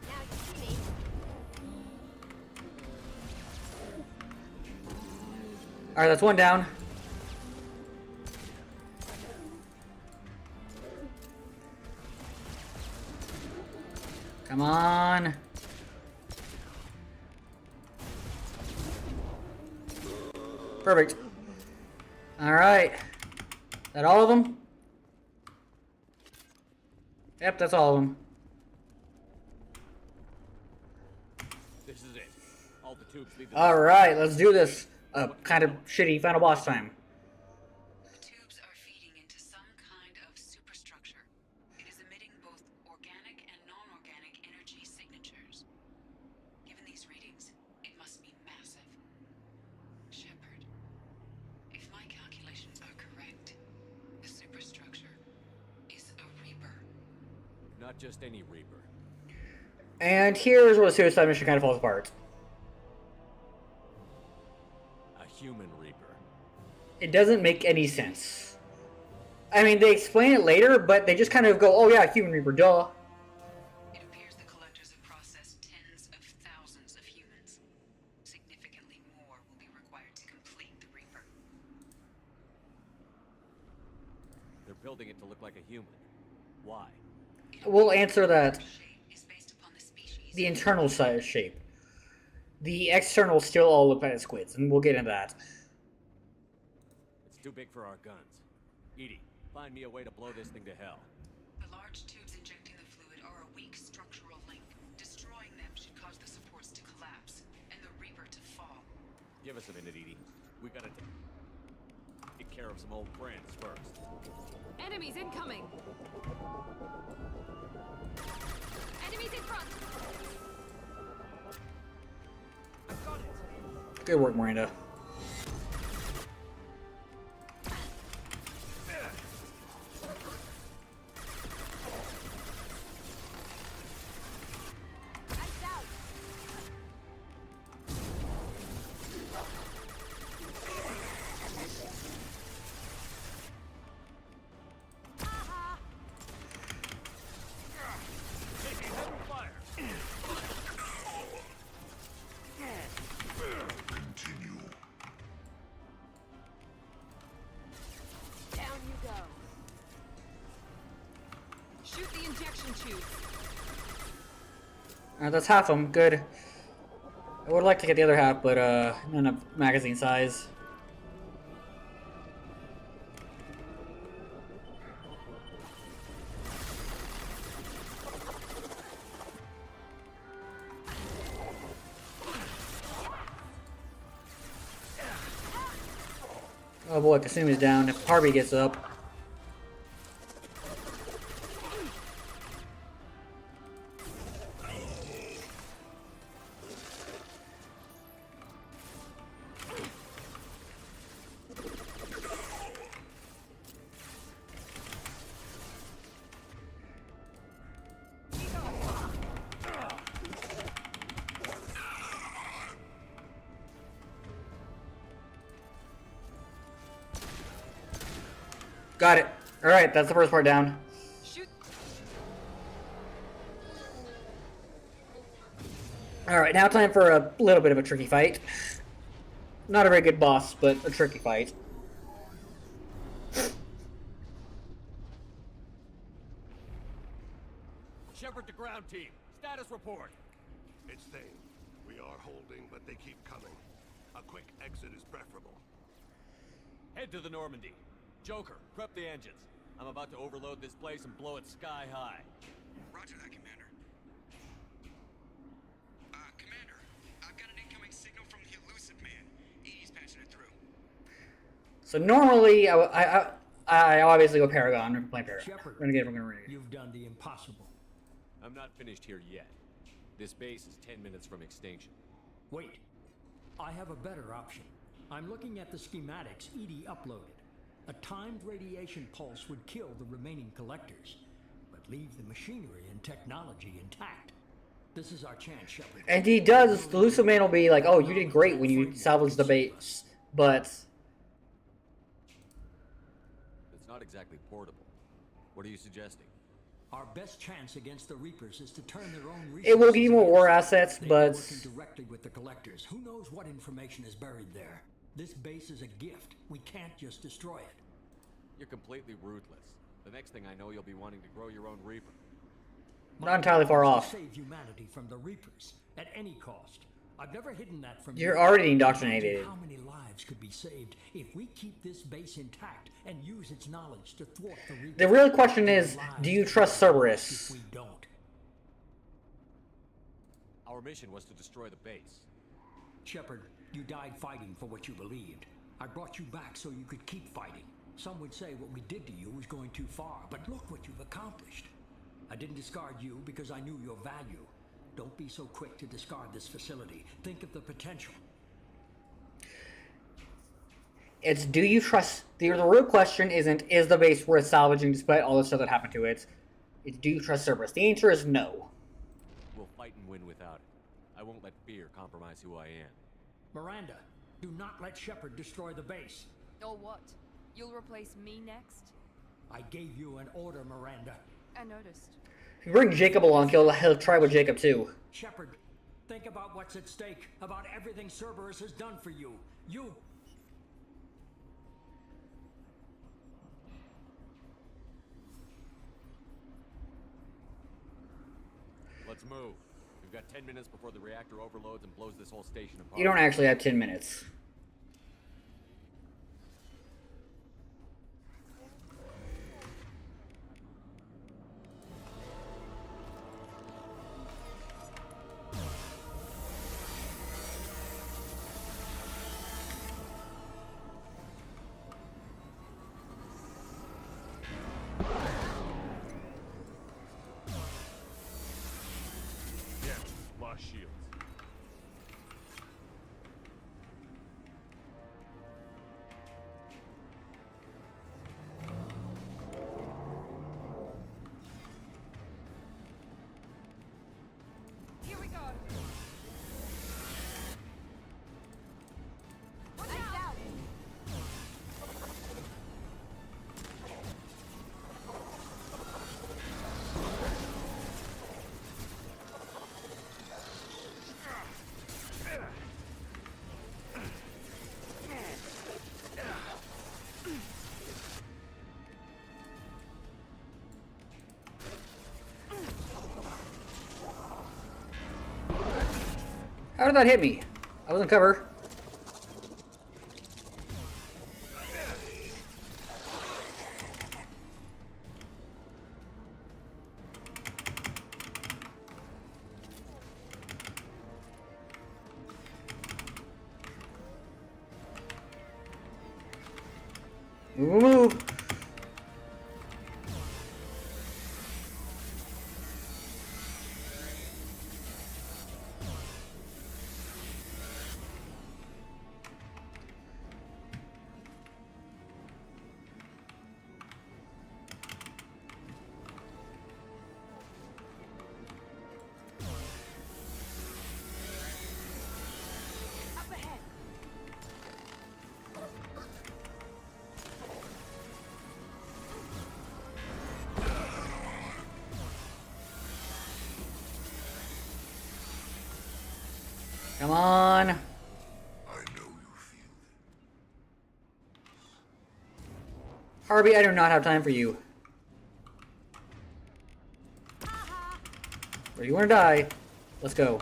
Now you see me. Alright, that's one down. Come on. Perfect. Alright. That all of them? Yep, that's all of them. This is it. All the tubes lead to Alright, let's do this. Kind of shitty final boss time. The tubes are feeding into some kind of superstructure. It is emitting both organic and non-organic energy signatures. Given these readings, it must be massive. Shepard, if my calculations are correct, the superstructure is a Reaper. not just any Reaper. And here's where the suicide mission kind of falls apart. A human Reaper. It doesn't make any sense. I mean, they explain it later, but they just kind of go, oh yeah, human Reaper, duh. It appears the collectors have processed tens of thousands of humans. Significantly more will be required to complete the Reaper. They're building it to look like a human. Why? We'll answer that. The internal size shape. The external still all look like squids, and we'll get into that. It's too big for our guns. Edie, find me a way to blow this thing to hell. The large tubes injecting the fluid are a weak structural link. Destroying them should cause the supports to collapse, and the Reaper to fall. Give us a minute, Edie. We gotta take care of some old friends first. Enemies incoming! Enemies in front! Good work, Miranda. Down you go. Shoot the injection tube. That's half of them. Good. I would like to get the other half, but not enough magazine size. Oh boy, Kasumi's down. If Harvey gets up. Got it. Alright, that's the first part down. Shoot. Alright, now time for a little bit of a tricky fight. Not a very good boss, but a tricky fight. Shepard to ground team. Status report. It's Thane. We are holding, but they keep coming. A quick exit is preferable. Head to the Normandy. Joker, prep the engines. I'm about to overload this place and blow it sky high. Roger that, Commander. Commander, I've got an incoming signal from the elusive man. He's patching it through. So normally, I obviously go Paragon. I'm playing Paragon. Shepard, Renegade, we're gonna Renegade. you've done the impossible. I'm not finished here yet. This base is 10 minutes from extinction. Wait, I have a better option. I'm looking at the schematics Edie uploaded. A timed radiation pulse would kill the remaining collectors, but leave the machinery and technology intact. This is our chance, Shepard. And he does. The elusive man will be like, "Oh, you did great when you salvaged the base," but It's not exactly portable. What are you suggesting? Our best chance against the Reapers is to turn their own resources. it will give you more war assets, They're but working directly with the collectors. Who knows what information is buried there? This base is a gift. We can't just destroy it. You're completely ruthless. The next thing I know, you'll be wanting to grow your own Reaper. not entirely far My goal is off. to save humanity from the Reapers at any cost. I've never hidden that from You're you. already indoctrinated. How many lives could be saved if we keep this base intact and use its knowledge to thwart the Reapers? The real question is, do you trust If Cerberus? we don't. Our mission was to destroy the base. Shepard, you died fighting for what you believed. I brought you back so you could keep fighting. Some would say what we did to you was going too far, but look what you've accomplished. I didn't discard you because I knew your value. Don't be so quick to discard this facility. Think of the potential. It's do you trust? The real question isn't is the base worth salvaging despite all the stuff that happened to it. It's do you trust Cerberus? The answer is no. We'll fight and win without it. I won't let fear compromise who I am. Miranda, do not let Shepard destroy the base. Or what? You'll replace me next? I gave you an order, Miranda. I noticed. If you bring Jacob along, he'll try with Jacob too. Shepard, think about what's at stake, about everything Cerberus has done for you. You... Let's move. We've got 10 minutes before the reactor overloads and blows this whole station apart. You don't actually have 10 minutes. Lost shields. Here we go. Watch out! How did that hit me? I was in cover. Move. Up ahead. Come on. I know you feel Harvey, I do not have time for you. Where you want to die? Let's go.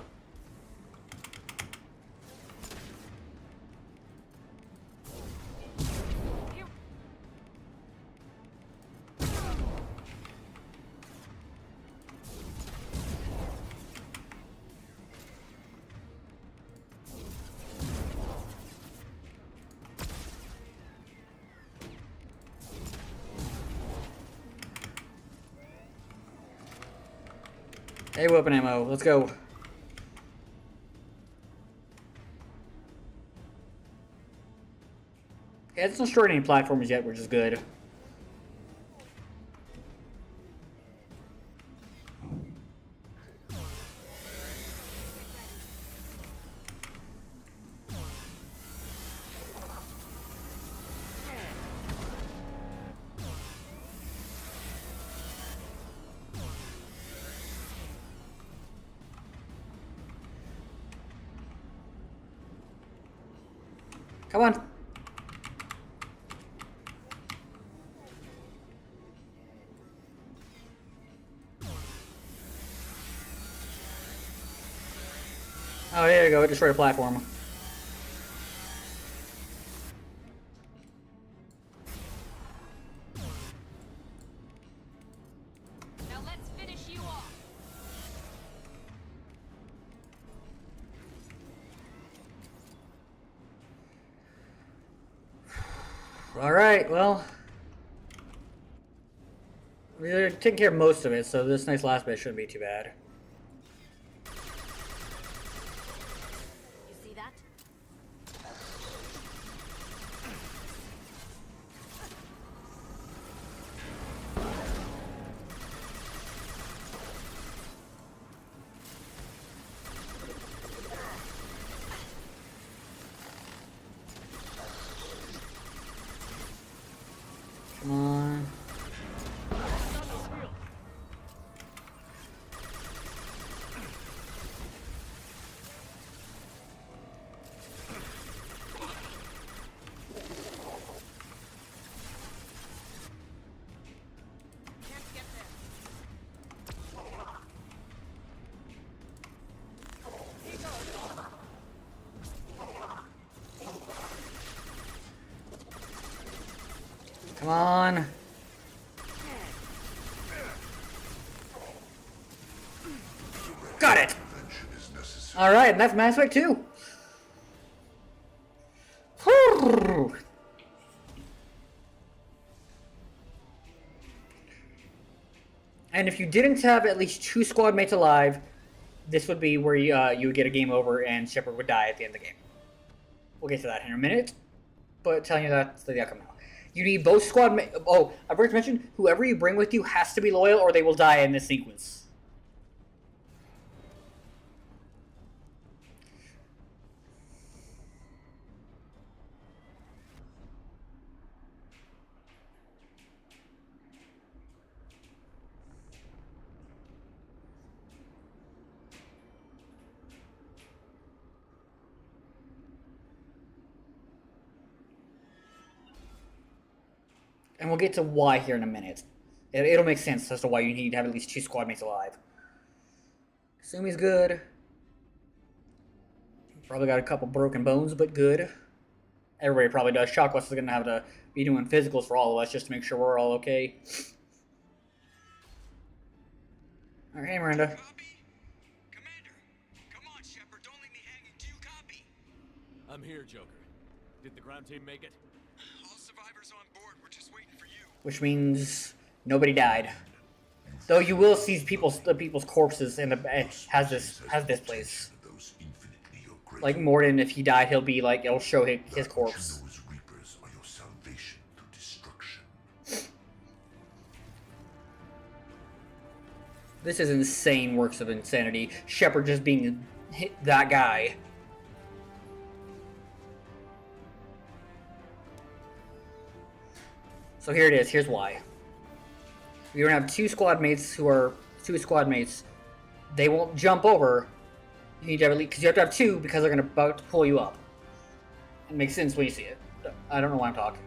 Hey, weapon ammo. Let's go. Yeah, it's not destroyed any platforms yet, which is good. Come on. Oh, there you go. It destroyed a platform. Now let's finish you off. Alright, well. We're taking care of most of it, so this nice last bit shouldn't be too bad. You see that? Come on. Come on. Got it. All right, and that's Mass Effect 2. Whew. And if you didn't have at least 2 squad mates alive, this would be where you would get a game over and Shepard would die at the end of the game. We'll get to that in a minute, but telling you that's the outcome now. You need both squad mates. Oh, I forgot to mention, whoever you bring with you has to be loyal or they will die in this sequence. And we'll get to why here in a minute. It'll make sense as to why you need to have at least 2 squad mates alive. Sumi's good. Probably got a couple broken bones, but good. Everybody probably does. Shockwest is going to have to be doing physicals for all of us just to make sure we're all okay. Alright, hey Miranda. Commander, come on, Shepard. Don't leave me hanging. Do you copy? I'm here, Joker. Did the ground team make it? All survivors on board. We're just waiting for you. Which means nobody died. Though you will see the people's corpses in the has this place. Like Morden, if he died, he'll be like it'll show his corpse. This is insane works of insanity. Shepard just being that guy. So here it is. Here's why. You're gonna have 2 squad mates who are 2 squad mates. They won't jump over. You need to have at least, because you have to have 2 because they're about to pull you up. It makes sense when you see it. I don't know why I'm talking.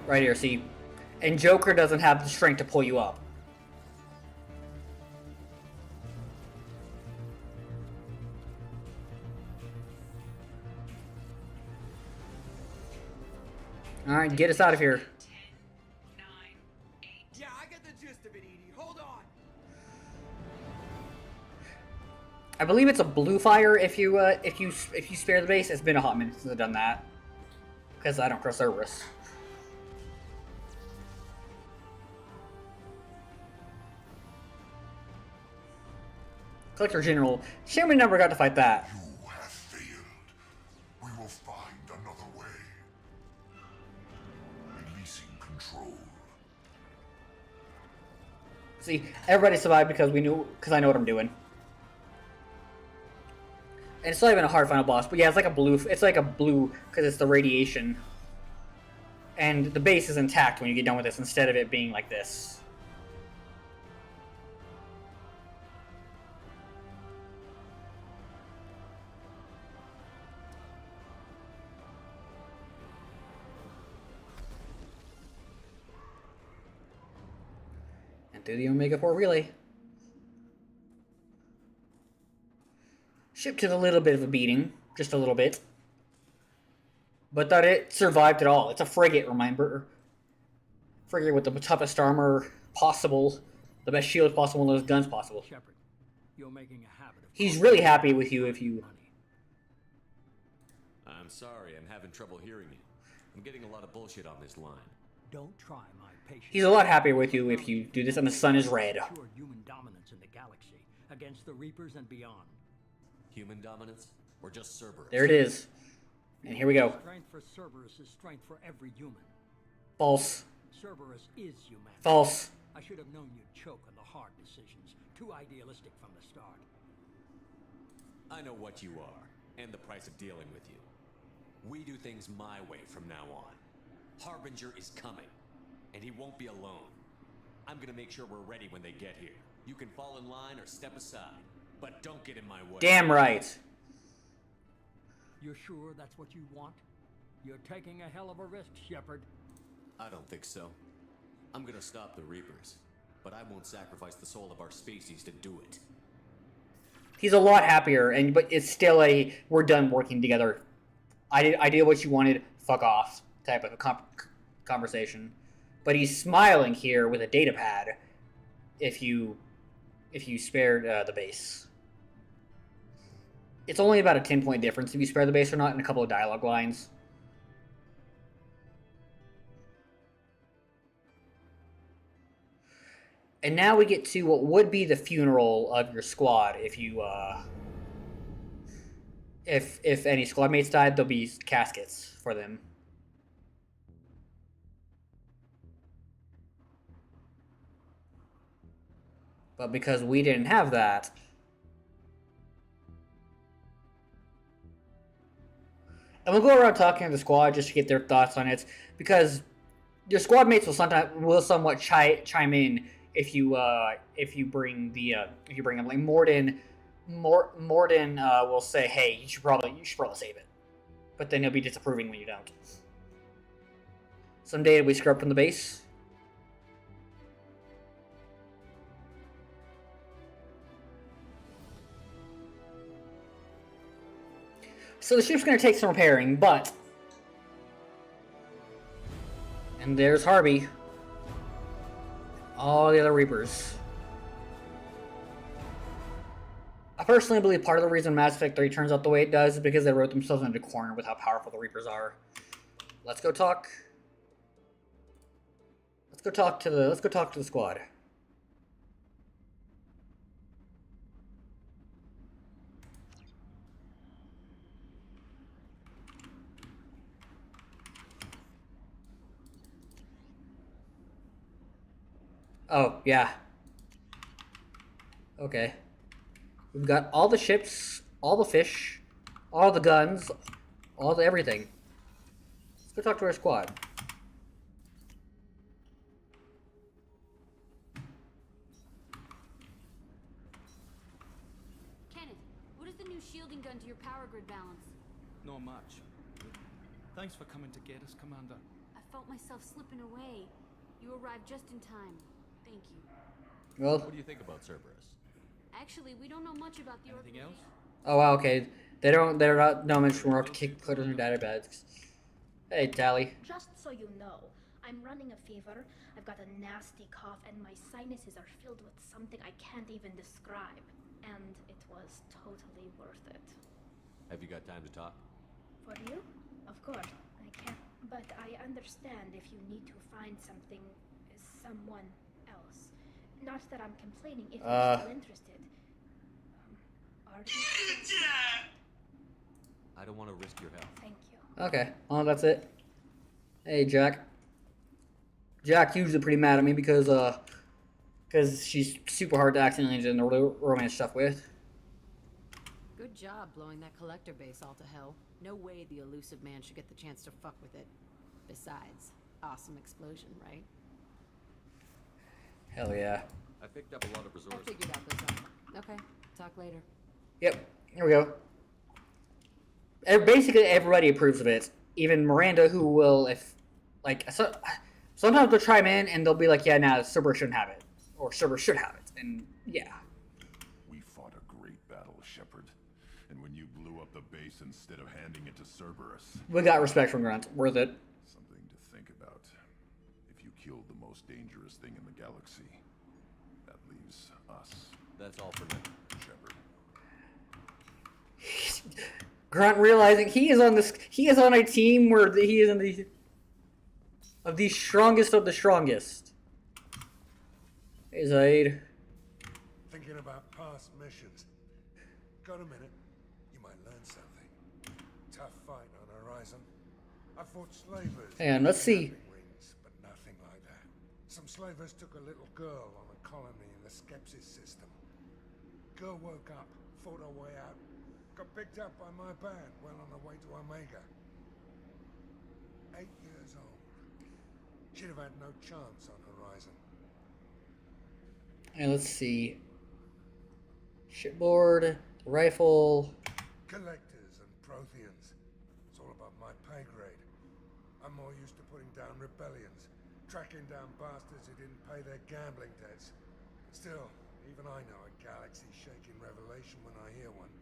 Right here, see? And Joker doesn't have the strength to pull you up. Alright, get us out of here. Yeah, I get the gist of it, Edie. Hold on. I believe it's a blue fire if you spare the base. It's been a hot minute since I've done that. Because I don't trust Cerberus. Collector General. Shame we never got to fight that. You have failed. We will find another way. Releasing control. See, everybody survived because I know what I'm doing. And it's not even a hard final boss, but yeah, it's like a blue because it's the radiation. And the base is intact when you get done with this instead of it being like this. And through the Omega 4 relay. Ship took a little bit of a beating, just a little bit. But that it survived it all. It's a frigate, remember? Frigate with the toughest armor possible, the best shield possible, and those guns possible. Shepard, you're making a habit of He's really happy with you if you... I'm sorry, I'm having trouble hearing you. I'm getting a lot of bullshit on this line. Don't try my patience. He's a lot happier with you if you do this, and the sun is red. Human dominance in the galaxy against the Reapers and beyond. Human dominance? Or just Cerberus? There it is. And here we go. Strength for Cerberus is strength for every human. False. Cerberus is humanity. False. I should have known you'd choke on the hard decisions. Too idealistic from the start. I know what you are, and the price of dealing with you. We do things my way from now on. Harbinger is coming, and he won't be alone. I'm gonna make sure we're ready when they get here. You can fall in line or step aside, but don't get in my way. Damn right. You're sure that's what you want? You're taking a hell of a risk, Shepard. I don't think so. I'm gonna stop the Reapers, but I won't sacrifice the soul of our species to do it. He's a lot happier, but it's still a we're done working together. I did what you wanted. Fuck off type of a conversation. But he's smiling here with a data pad. If you spared the base. It's only about a 10-point difference if you spare the base or not, and a couple of dialogue lines. And now we get to what would be the funeral of your squad if you, if any squad mates died, there'll be caskets for them. But because we didn't have that, and we'll go around talking to the squad just to get their thoughts on it, because your squad mates will somewhat chime in if you bring them. Like Morden will say, "Hey, you should probably save it," but then he'll be disapproving when you don't. Some data we scrubbed from the base. So the ship's going to take some repairing, but... And there's Harvey. All the other Reapers. I personally believe part of the reason Mass Effect 3 turns out the way it does is because they wrote themselves into a corner with how powerful the Reapers are. Let's go talk to the squad. Oh, yeah. Okay. We've got all the ships, all the fish, all the guns, all the everything. Let's go talk to our squad. Not much. Thanks for coming to get us, Commander. I felt myself slipping away. You arrived just in time. Thank you. Well, What do you think about Cerberus? Actually, we don't know much about the Anything else? oh wow, okay. They're not no mention more to kick clickers in databags. Hey, Tally. Just so you know, I'm running a fever, I've got a nasty cough, and my sinuses are filled with something I can't even describe. And it was totally worth it. Have you got time to talk? For you? Of course, I can. But I understand if you need to find someone else. Not that I'm complaining if you're still interested. Are you? I don't want to risk your health. Thank you. Okay, well that's it. Hey, Jack. Jack's usually pretty mad at me because she's super hard to accidentally get into romance stuff with. Good job blowing that collector base all to hell. No way the elusive man should get the chance to fuck with it. Besides, awesome explosion, right? Hell yeah. I picked up a lot of I resources. figured out those up. Okay, talk later. Yep, here we go. Basically, everybody approves of it. Even Miranda, who will, sometimes they'll chime in and they'll be like, yeah, nah, Cerberus shouldn't have it. Or Cerberus should have it. And, yeah. We fought a great battle, Shepard. And when you blew up the base instead of handing it to Cerberus... We got respect from Grunt. Worth it. Something to think about. If you killed the most dangerous thing in the galaxy, that leaves us. That's all for now. Shepard. Grunt realizing he is on a team where he is in the strongest of the strongest. Hey, Zaid. Thinking about past missions. Got a minute? You might learn something. Tough fight on Horizon. I fought slavers. Hang on, let's see. Wings, but nothing like that. Some slavers took a little girl on a colony in the Skepsis system. Girl woke up, fought her way out. Got picked up by my band, well on her way to Omega. 8 years old. She'd have had no chance on Horizon. And let's see. Shipboard, rifle. Collectors and Protheans. It's all about my pay grade. I'm more used to putting down rebellions, tracking down bastards who didn't pay their gambling debts. Still, even I know a galaxy-shaking revelation when I hear one.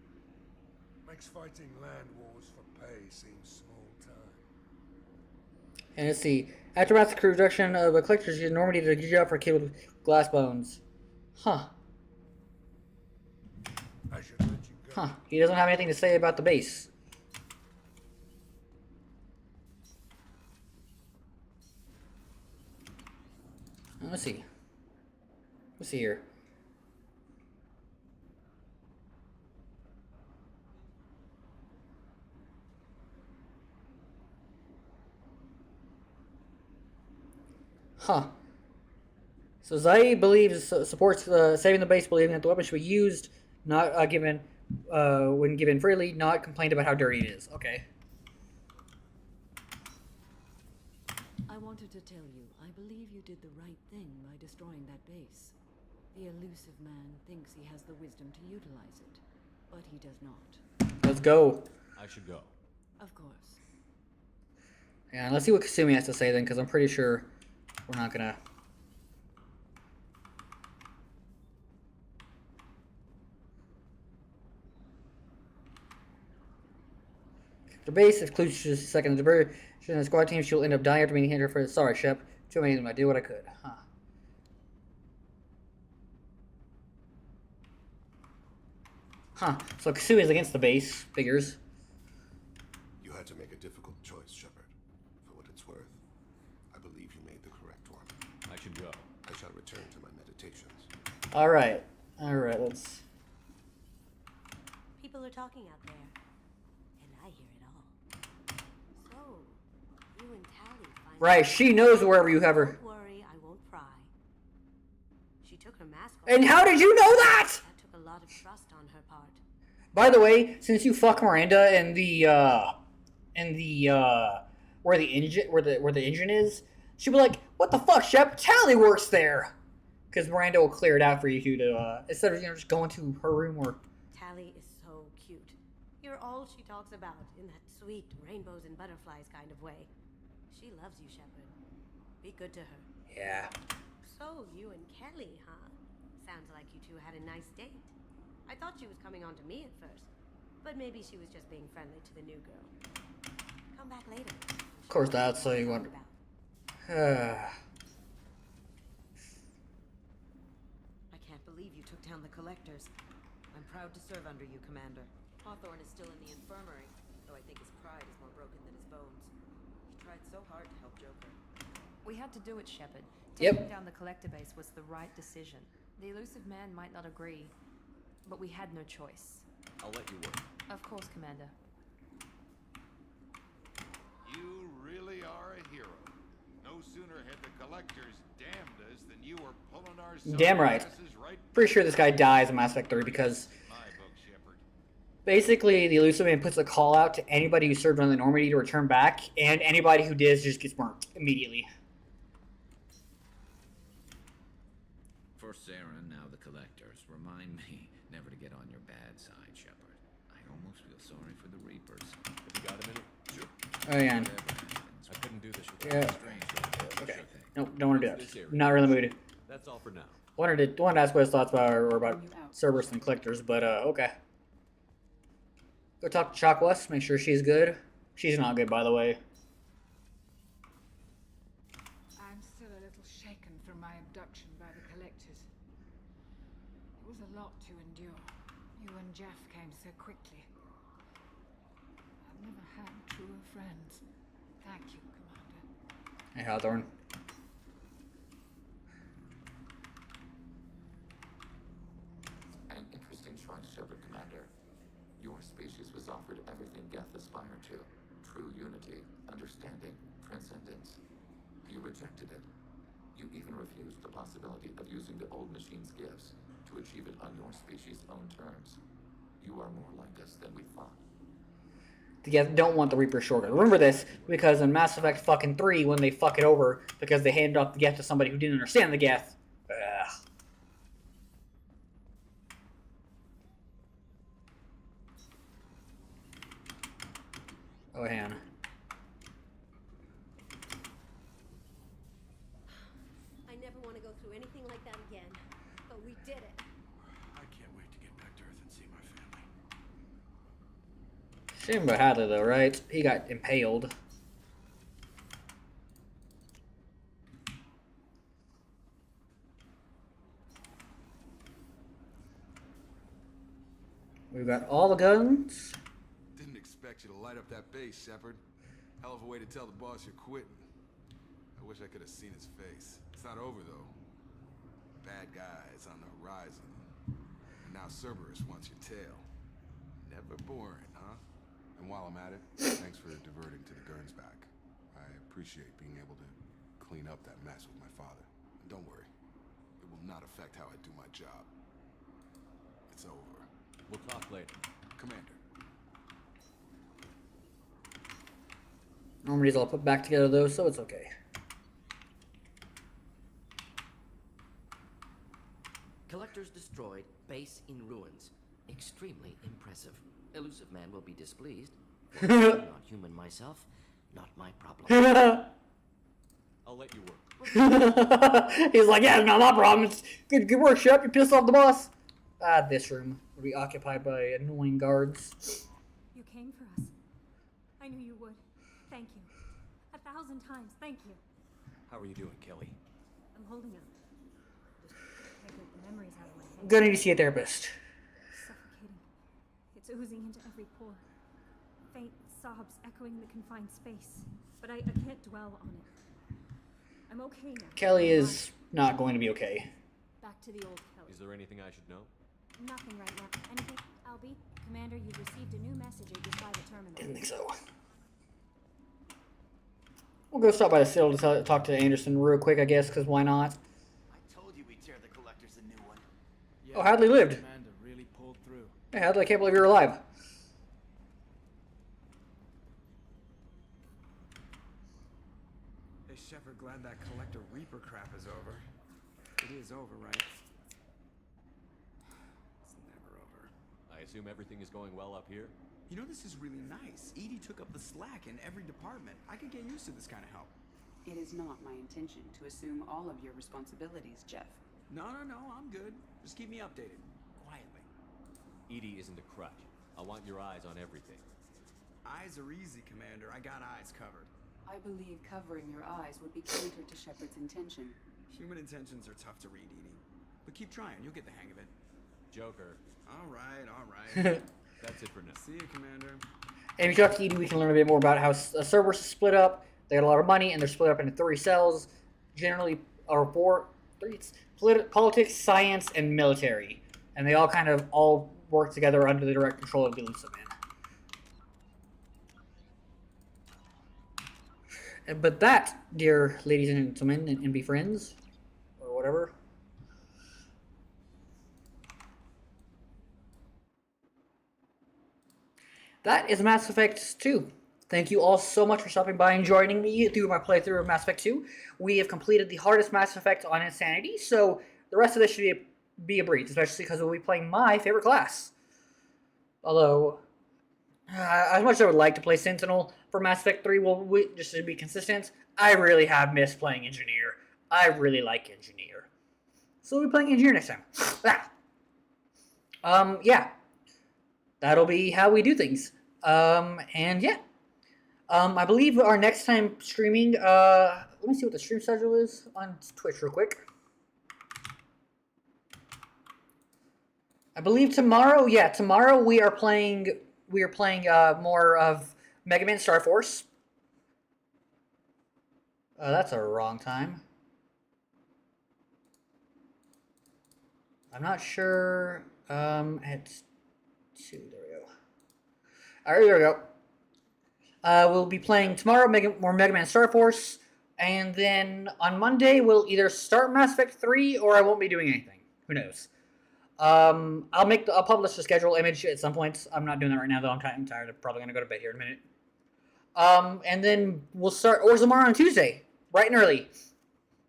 Makes fighting land wars for pay seem small time. And let's see. After mass reduction of a collector's use normally to get you up for killed with glass bones. Huh. I should let you go. Huh. He doesn't have anything to say about the base. Let's see. Let's see here. Huh. So Zai believes supports saving the base, believing that the weapon should be used, not given when given freely, not complained about how dirty it is. Okay. I wanted to tell you, I believe you did the right thing by destroying that base. The elusive man thinks he has the wisdom to utilize it, but he does not. Let's go. I should go. Of course. Yeah, let's see what Kasumi has to say then, because I'm pretty sure we're not gonna. The base includes just a second. The diversion of the squad team, she'll end up dying after being hit for. Sorry, Shep. Too many of them. I did what I could. Huh. Huh. So Kasumi is against the base. Figures. You had to make a difficult choice, Shepard. For what it's worth, I believe you made the correct one. I should go. I shall return to my meditations. All right. All right. Let's. People are talking out there, and I hear it all. So, you and Tally finally... Right. She knows wherever you have her. Don't worry, I won't pry. She took her mask off. And how did you know that? That took a lot of trust on her part. By the way, since you fuck Miranda in the where the engine is, she'll be like, "What the fuck, Shep? Tally works there," because Miranda will clear it out for you to instead of just going to her room or. Tally is so cute. You're all she talks about in that sweet rainbows and butterflies kind of way. She loves you, Shepard. Be good to her. Yeah. So, you and Kelly, huh? Sounds like you two had a nice date. I thought she was coming on to me at first, but maybe she was just being friendly to the new girl. Come back later. Of course, that's so you want. I can't believe you took down the collectors. I'm proud to serve under you, Commander. Hawthorne is still in the infirmary, though I think his pride is more broken than his bones. He tried so hard to help Joker. We had to do it, Shepard. Yep. Taking down the collector base was the right decision. The elusive man might not agree, but we had no choice. I'll let you work. Of course, Commander. You really are a hero. No sooner had the collectors damned us than you were pulling our Damn right. Pretty sure this guy dies in Mass Effect 3 because basically the elusive man puts a call out to anybody who served on the Normandy to return back, and anybody who did just gets burnt immediately. For Sarah, now the collectors, remind me never to get on your bad side, Shepard. I almost feel sorry for the Reapers. If you got a minute? Sure. Oh yeah. I couldn't do this without Yeah. Okay. Nope, don't want to do that. Not really mood. That's all for now. Wanted to ask what his thoughts about Cerberus and collectors, but okay. Go talk to Chalk West, make sure she's good. She's not good, by the way. I'm still a little shaken from my abduction by the collectors. It was a lot to endure. You and Jeff came so quickly. I've never had truer friends. Thank you, Commander. Hey, Hawthorne. An interesting choice, Shepard, Commander. Your species was offered everything Geth aspired to. True unity, understanding, transcendence. You rejected it. You even refused the possibility of using the old machine's gifts to achieve it on your species' own terms. You are more like us than we thought. The Geth don't want the Reaper shorter. Remember this, because in Mass Effect fucking 3, when they fuck it over, because they handed off the Geth to somebody who didn't understand the Geth. Ugh. Oh, Hannah. I never want to go through anything like that again, but we did it. I can't wait to get back to Earth and see my family. Shame about Hadley, though, right? He got impaled. We've got all the guns. Didn't expect you to light up that base, Shepard. Hell of a way to tell the boss you're quitting. I wish I could have seen his face. It's not over, though. Bad guys on the horizon. And now Cerberus wants your tail. Never boring, huh? And while I'm at it, thanks for diverting to the Gurns back. I appreciate being able to clean up that mess with my father. And don't worry, it will not affect how I do my job. It's over. We'll talk later. Commander. Normandy's all put back together, though, so it's okay. Collectors destroyed, base in ruins. Extremely impressive. Elusive man will be displeased. I'm not human myself. Not my problem. I'll let you work. He's like, yeah, it's not my problem. It's good work, Shep. You pissed off the boss. This room will be occupied by annoying guards. You came for us. I knew you would. Thank you. 1,000 times, thank you. How are you doing, Kelly? I'm holding up. Just can't get the memories out of my head. Gonna need to see a therapist. Suffocating. It's oozing into every pore. Faint sobs echoing the confined space. But I can't dwell on it. I'm okay now. Kelly is not going to be okay. Back to the old Kelly. Is there anything I should know? Nothing right now. Anything? Albie? Commander, you've received a new message at your private terminal. Didn't think so. We'll go stop by the Citadel to talk to Anderson real quick, I guess, because why not? I told you we'd tear the collectors a new one. Yeah, Oh, Hadley lived. Commander really pulled through. Hey, Hadley, I can't believe you're alive. Hey, Shepard, glad that collector Reaper crap is over. It is over, right? It's never over. I assume everything is going well up here? You know, this is really nice. Edie took up the slack in every department. I could get used to this kind of help. It is not my intention to assume all of your responsibilities, Jeff. No, I'm good. Just keep me updated. Quietly. Edie isn't a crutch. I want your eyes on everything. Eyes are easy, Commander. I got eyes covered. I believe covering your eyes would be counter to Shepard's intention. Human intentions are tough to read, Edie. But keep trying. You'll get the hang of it. Joker. All right. That's it for now. See you, Commander. And if we talk to Edie, we can learn a bit more about how Cerberus is split up. They got a lot of money, and they're split up into 3 cells, generally, or 4. It's politics, science, and military. And they all kind of all work together under the direct control of the Elusive Man. But that, dear ladies and gentlemen, and be friends, or whatever. That is Mass Effect 2. Thank you all so much for stopping by and joining me through my playthrough of Mass Effect 2. We have completed the hardest Mass Effect on Insanity, so the rest of this should be a breeze, especially because we'll be playing my favorite class. Although, as much as I would like to play Sentinel for Mass Effect 3, just to be consistent, I really have missed playing Engineer. I really like Engineer. So we'll be playing Engineer next time. Yeah. That'll be how we do things. And yeah. I believe our next time streaming, let me see what the stream schedule is on Twitch real quick. I believe tomorrow, tomorrow we are playing more of Mega Man Star Force. That's a wrong time. I'm not sure, it's 2, there we go. Alright, there we go. We'll be playing tomorrow more Mega Man Star Force, and then on Monday we'll either start Mass Effect 3 or I won't be doing anything. Who knows? I'll publish the schedule image at some point. I'm not doing that right now though. I'm tired. I'm probably gonna go to bed here in a minute. And then we'll start Orzammar on Tuesday, bright and early.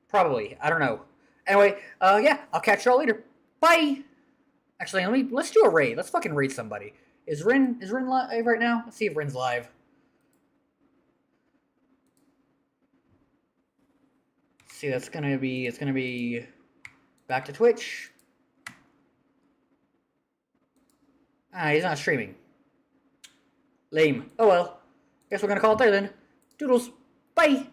Probably. I don't know. Anyway, yeah, I'll catch y'all later. Bye. Actually, let's do a raid. Let's fucking raid somebody. Is Rin live right now? Let's see if Rin's live. See, it's gonna be back to Twitch. He's not streaming. Lame. Oh well. Guess we're gonna call it there then. Doodles. Bye.